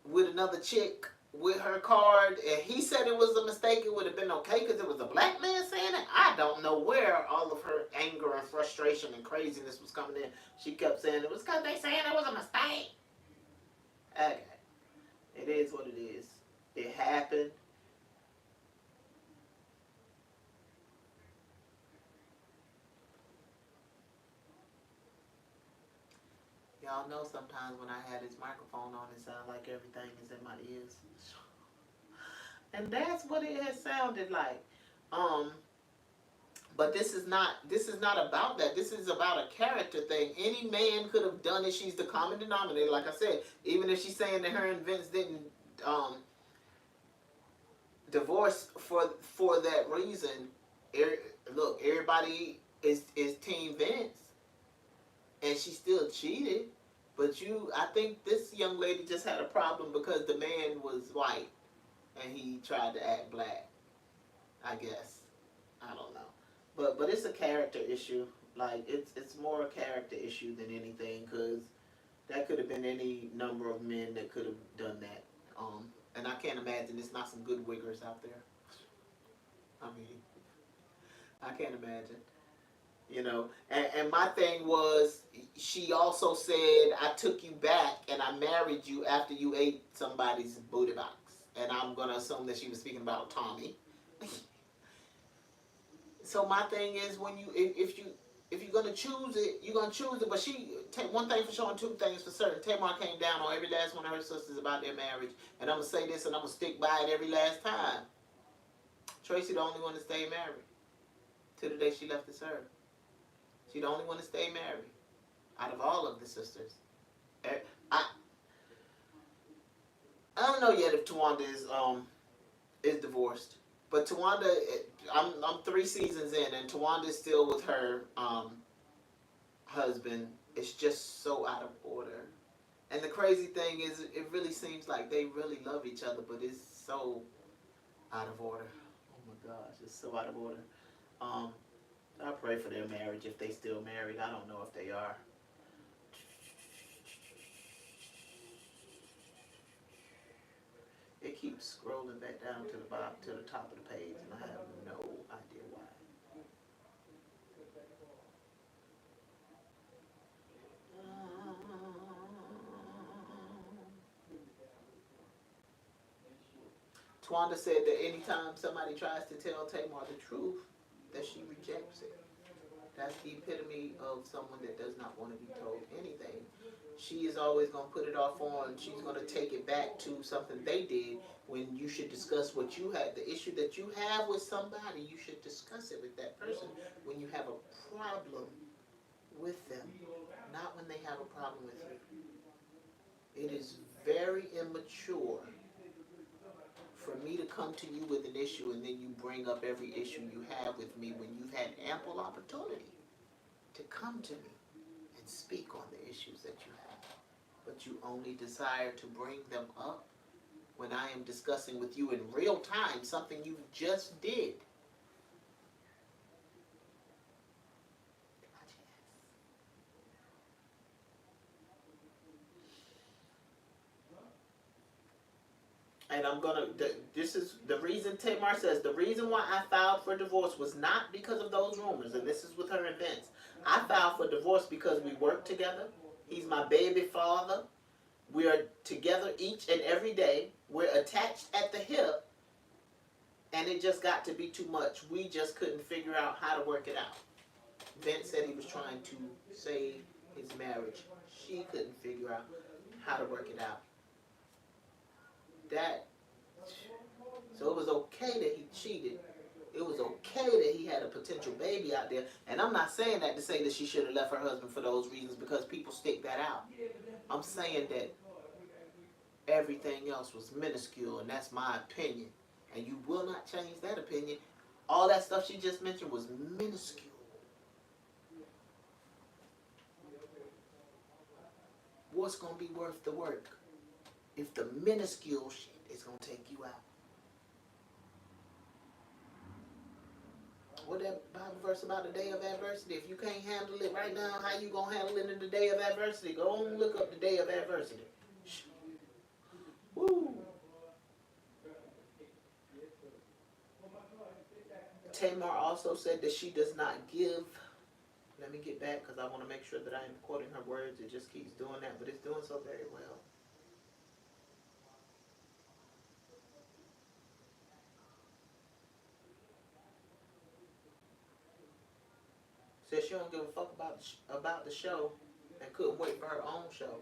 with another chick with her card, and he said it was a mistake, it would have been okay because it was a black man saying it. I don't know where all of her anger and frustration and craziness was coming in. She kept saying it was because they saying it was a mistake. Okay. It is what it is. It happened. Y'all know sometimes when I had this microphone on, it sounds like everything is in my ears. And that's what it has sounded like. But this is not about that. This is about a character thing. Any man could have done it. She's the common denominator, like I said. Even if she's saying that her and Vince didn't divorce for that reason. Look, everybody is Team Vince, and she still cheated. But I think this young lady just had a problem because the man was white and he tried to act black. I guess. I don't know. But it's a character issue. Like, it's more a character issue than anything, because that could have been any number of men that could have done that. And I can't imagine there's not some good wiggers out there. I mean, I can't imagine. You know, and my thing was, she also said, I took you back and I married you after you ate somebody's booty box. And I'm going to assume that she was speaking about Tommy. So my thing is, if you're gonna choose it, you're gonna choose it. But one thing for sure and two things for certain. Tamar came down on every last one of her sisters about their marriage, and I'm gonna say this, and I'm gonna stick by it every last time. Tracy, the only one to stay married till the day she left this earth. She's the only one to stay married out of all of the sisters. I I don't know yet if Tawanda is divorced, but Tawanda, I'm 3 seasons in, and Tawanda is still with her husband. It's just so out of order. And the crazy thing is, it really seems like they really love each other, but it's so out of order. Oh my gosh, it's so out of order. Um, I pray for their marriage if they still married. I don't know if they are. It keeps scrolling back down to the bottom, to the top of the page, and I have no idea why. Twanda said that anytime somebody tries to tell Tamar the truth, that she rejects it. That's the epitome of someone that does not want to be told anything. She is always going to put it off on, she's going to take it back to something they did, when you should discuss what you had. The issue that you have with somebody, you should discuss it with that person when you have a problem with them, not when they have a problem with you. It is very immature for me to come to you with an issue and then you bring up every issue you have with me when you've had ample opportunity to come to me and speak on the issues that you have. But you only desire to bring them up when I am discussing with you in real time something you just did. And I'm gonna, this is the reason Tamar says, the reason why I filed for divorce was not because of those rumors, and this is with her events. I filed for divorce because we work together. He's my baby father. We are together each and every day. We're attached at the hip, and it just got to be too much. We just couldn't figure out how to work it out. Vince said he was trying to save his marriage. She couldn't figure out how to work it out. So it was okay that he cheated. It was okay that he had a potential baby out there. And I'm not saying that to say that she should have left her husband for those reasons, because people stick that out. I'm saying that everything else was minuscule, and that's my opinion. And you will not change that opinion. All that stuff she just mentioned was minuscule. What's going to be worth the work if the minuscule shit is going to take you out? What that Bible verse about the day of adversity? If you can't handle it right now, how you going to handle it in the day of adversity? Go on and look up the day of adversity. Woo! Tamar also said that she does not give. Let me get back because I want to make sure that I am quoting her words. It just keeps doing that, but it's doing so very well. Said she don't give a fuck about the show and couldn't wait for her own show.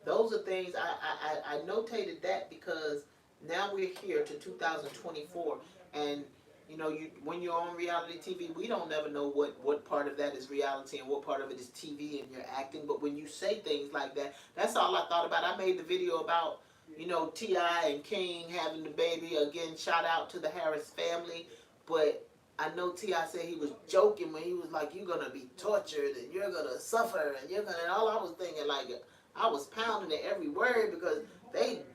Those are things I notated that because now we're here to 2024, and you know, when you're on reality TV, we don't never know what part of that is reality and what part of it is TV and you're acting. But when you say things like that, that's all I thought about. I made the video about, you know, T.I. and King having the baby. Again, shout out to the Harris family. But I know T.I. said he was joking when he was like, you're going to be tortured and you're going to suffer and you're going to, and all I was thinking, like, I was pounding at every word because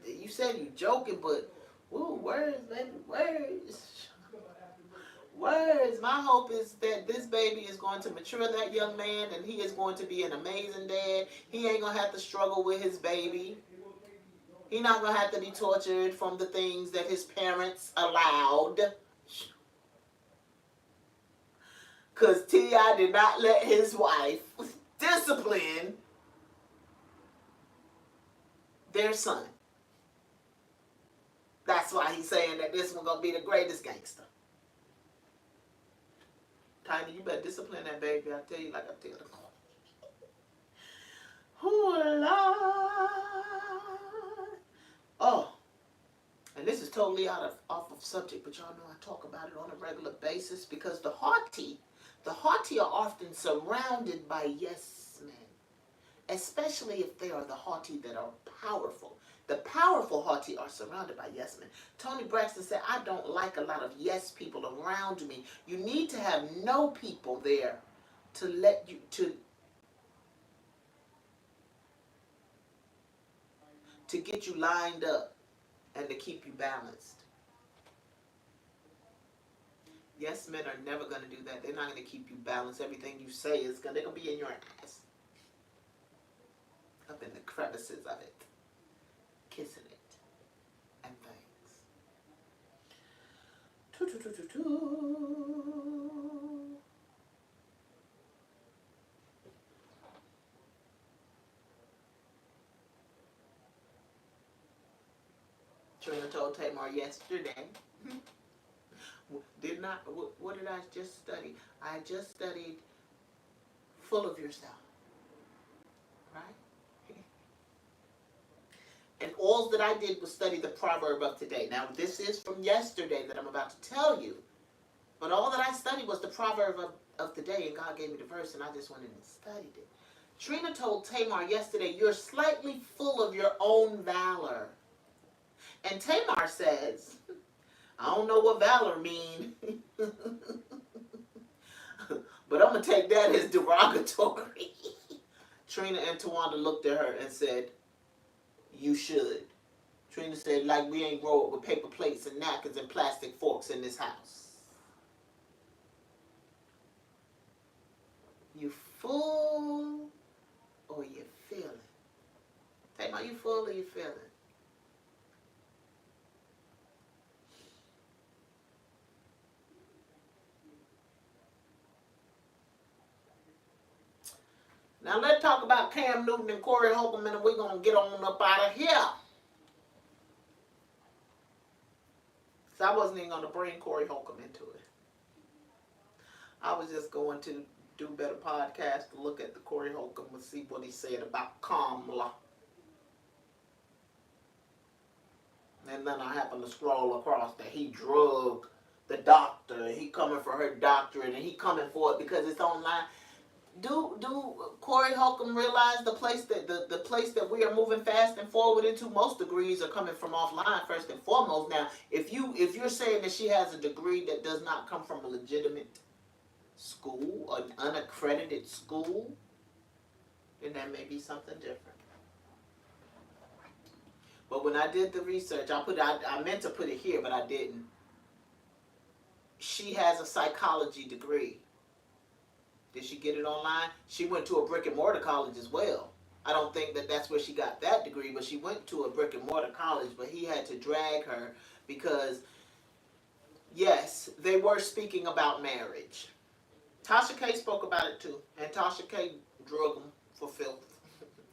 you said you joking, but, woo, words, baby, words. Words. My hope is that this baby is going to mature that young man and he is going to be an amazing dad. He ain't going to have to struggle with his baby. He's not going to have to be tortured from the things that his parents allowed. Because T.I. did not let his wife discipline their son. That's why he's saying that this one going to be the greatest gangster. Tiny, you better discipline that baby. I tell you, like I tell you. Oh, Lord. Oh, and this is totally off of subject, but y'all know I talk about it on a regular basis because the The haughty are often surrounded by yes men, especially if they are the haughty that are powerful. The powerful haughty are surrounded by yes men. Tony Braxton said, I don't like a lot of yes people around me. You need to have no people there to let you, to get you lined up and to keep you balanced. Yes men are never going to do that. They're not going to keep you balanced. Everything you say is going to be in your ass. Up in the crevices of it. Kissing it. And things. Trina told Tamar yesterday. What did I just study? I just studied full of yourself. Right? And all that I did was study the proverb of today. Now, this is from yesterday that I'm about to tell you. But all that I studied was the proverb of the day, and God gave me the verse, and I just went in and studied it. Trina told Tamar yesterday, you're slightly full of your own valor. And Tamar says, I don't know what valor means, but I'm going to take that as derogatory. Trina and Tawanda looked at her and said, you should. Trina said, like we ain't grow up with paper plates and napkins and plastic forks in this house. You full or you feeling? Tamar, you full or you feeling? Now let's talk about Cam Newton and Corey Holcomb, and we're going to get on up out of here. So I wasn't even going to bring Corey Holcomb into it. I was just going to do Better Podcast to look at the Corey Holcomb and see what he said about Kamala. And then I happened to scroll across that he drugged the doctor. He coming for her doctorate, and he coming for it because it's online. Do Corey Holcomb realize the place that the place that we are moving fast and forward into? Most degrees are coming from offline first and foremost. Now, if you're saying that she has a degree that does not come from a legitimate school, an unaccredited school, then that may be something different. But when I did the research, I meant to put it here, but I didn't. She has a psychology degree. Did she get it online? She went to a brick and mortar college as well. I don't think that that's where she got that degree, but she went to a brick and mortar college, but he had to drag her because, yes, they were speaking about marriage. Tasha K spoke about it too, and Tasha K drug him for filth.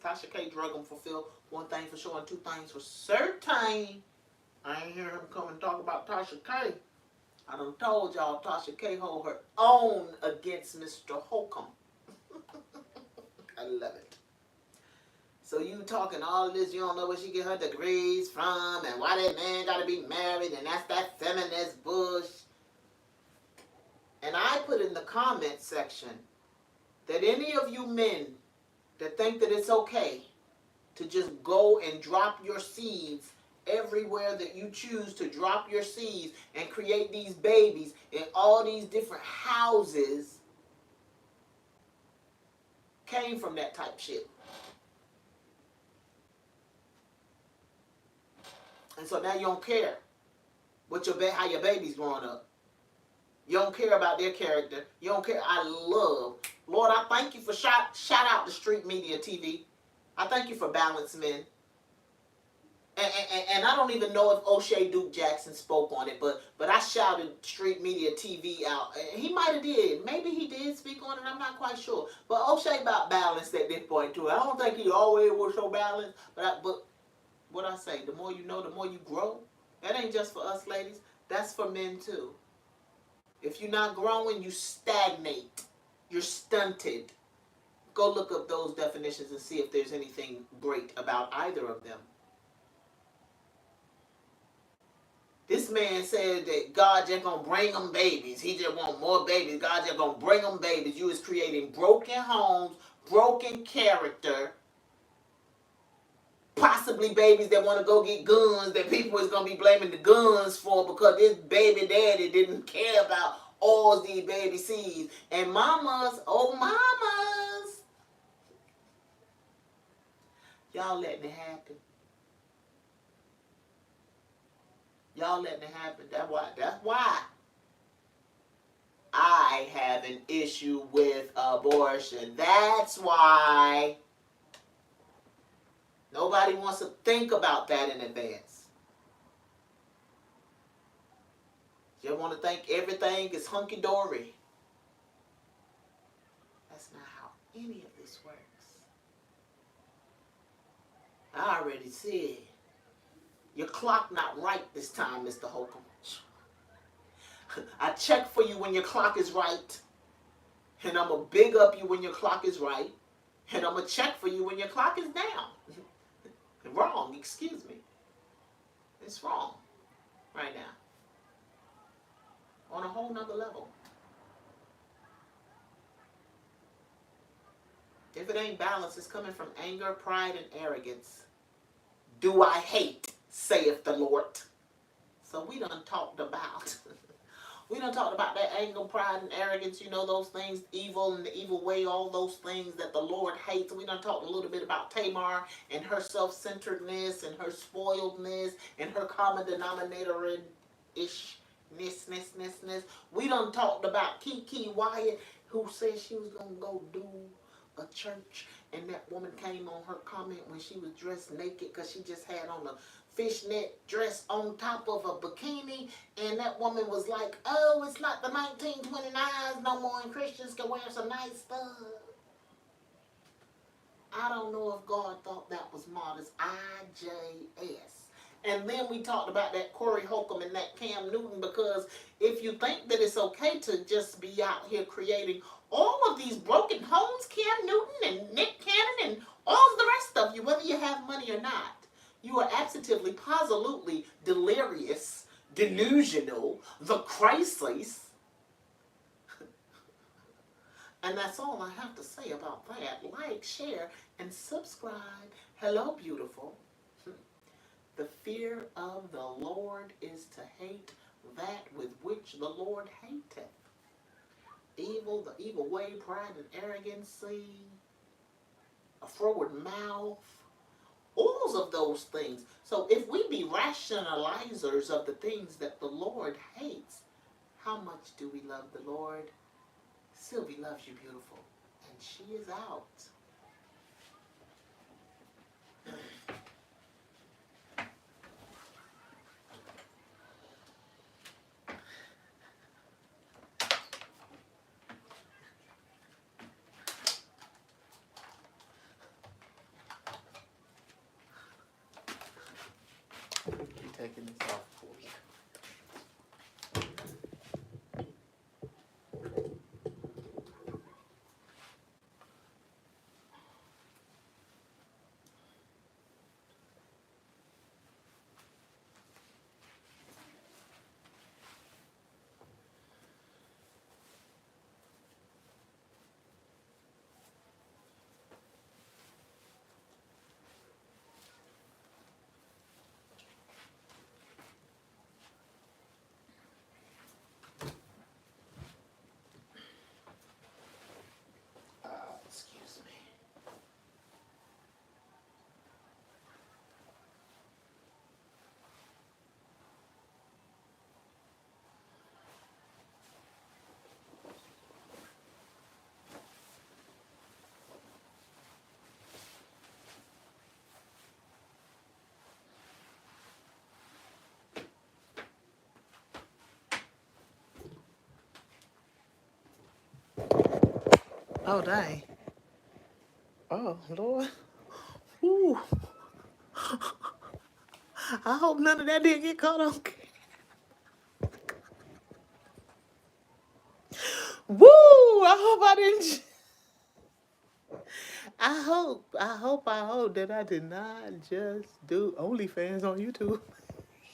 Tasha K drug him for filth. One thing for sure and two things for certain. I ain't hear him come and talk about Tasha K. I done told y'all Tasha K hold her own against Mr. Holcomb. I love it. So you talking all of this, you don't know where she get her degrees from and why that man gotta be married and that's that feminist bush. And I put in the comment section that any of you men that think that it's okay to just go and drop your seeds everywhere that you choose to drop your seeds and create these babies in all these different houses came from that type shit. And so now you don't care what how your baby's growing up. You don't care about their character. You don't care. I love, Lord, I thank you for shout out to Street Media TV. I thank you for Balanced Men. And I don't even know if O'Shea Duke Jackson spoke on it, but I shouted Street Media TV out. He might have did. Maybe he did speak on it. I'm not quite sure. But O'Shea about balanced at this point too. I don't think he always was so balanced. But what I say, the more you know, the more you grow. That ain't just for us ladies. That's for men too. If you're not growing, you stagnate. You're stunted. Go look up those definitions and see if there's anything great about either of them. This man said that God just gonna bring them babies. He just want more babies. God just gonna bring them babies. You is creating broken homes, broken character, possibly babies that want to go get guns that people is going to be blaming the guns for because this baby daddy didn't care about all these baby seeds. And mamas, oh mamas, y'all letting it happen. Y'all letting it happen. That's why I have an issue with abortion. That's why nobody wants to think about that in advance. You want to think everything is hunky-dory. That's not how any of this works. I already said, your clock not right this time, Mr. Holcomb. I check for you when your clock is right. And I'm going to big up you when your clock is right. And I'm going to check for you when your clock is down. Wrong, excuse me. It's wrong right now. On a whole nother level. If it ain't balance, it's coming from anger, pride, and arrogance. Do I hate, saith the Lord. So we done talked about. We done talked about that anger, pride, and arrogance. You know, those things, evil and the evil way, all those things that the Lord hates. We done talked a little bit about Tamar and her self-centeredness and her spoiledness and her common denominator-ish. We done talked about Kiki Wyatt, who said she was going to go do a church, and that woman came on her comment when she was dressed naked because she just had on a fishnet dress on top of a bikini, and that woman was like, oh, it's not the 1929s no more, and Christians can wear some nice stuff. I don't know if God thought that was modest. IJS. And then we talked about that Corey Holcomb and that Cam Newton, because if you think that it's okay to just be out here creating all of these broken homes, Cam Newton and Nick Cannon and all the rest of you, whether you have money or not, you are absolutely, positively delirious, delusional, the crisis. And that's all I have to say about that. Like, share, and subscribe. Hello, beautiful. The fear of the Lord is to hate that with which the Lord hateth. Evil, the evil way, pride and arrogancy, a forward mouth, all of those things. So if we be rationalizers of the things that the Lord hates, how much do we love the Lord? Sylvie loves you, beautiful. And she is out. You're taking this off for you. Excuse me. Oh, dang. Oh, Lord. Ooh. I hope none of that didn't get caught on camera. Woo! I hope I didn't. I hope that I did not just do OnlyFans on YouTube.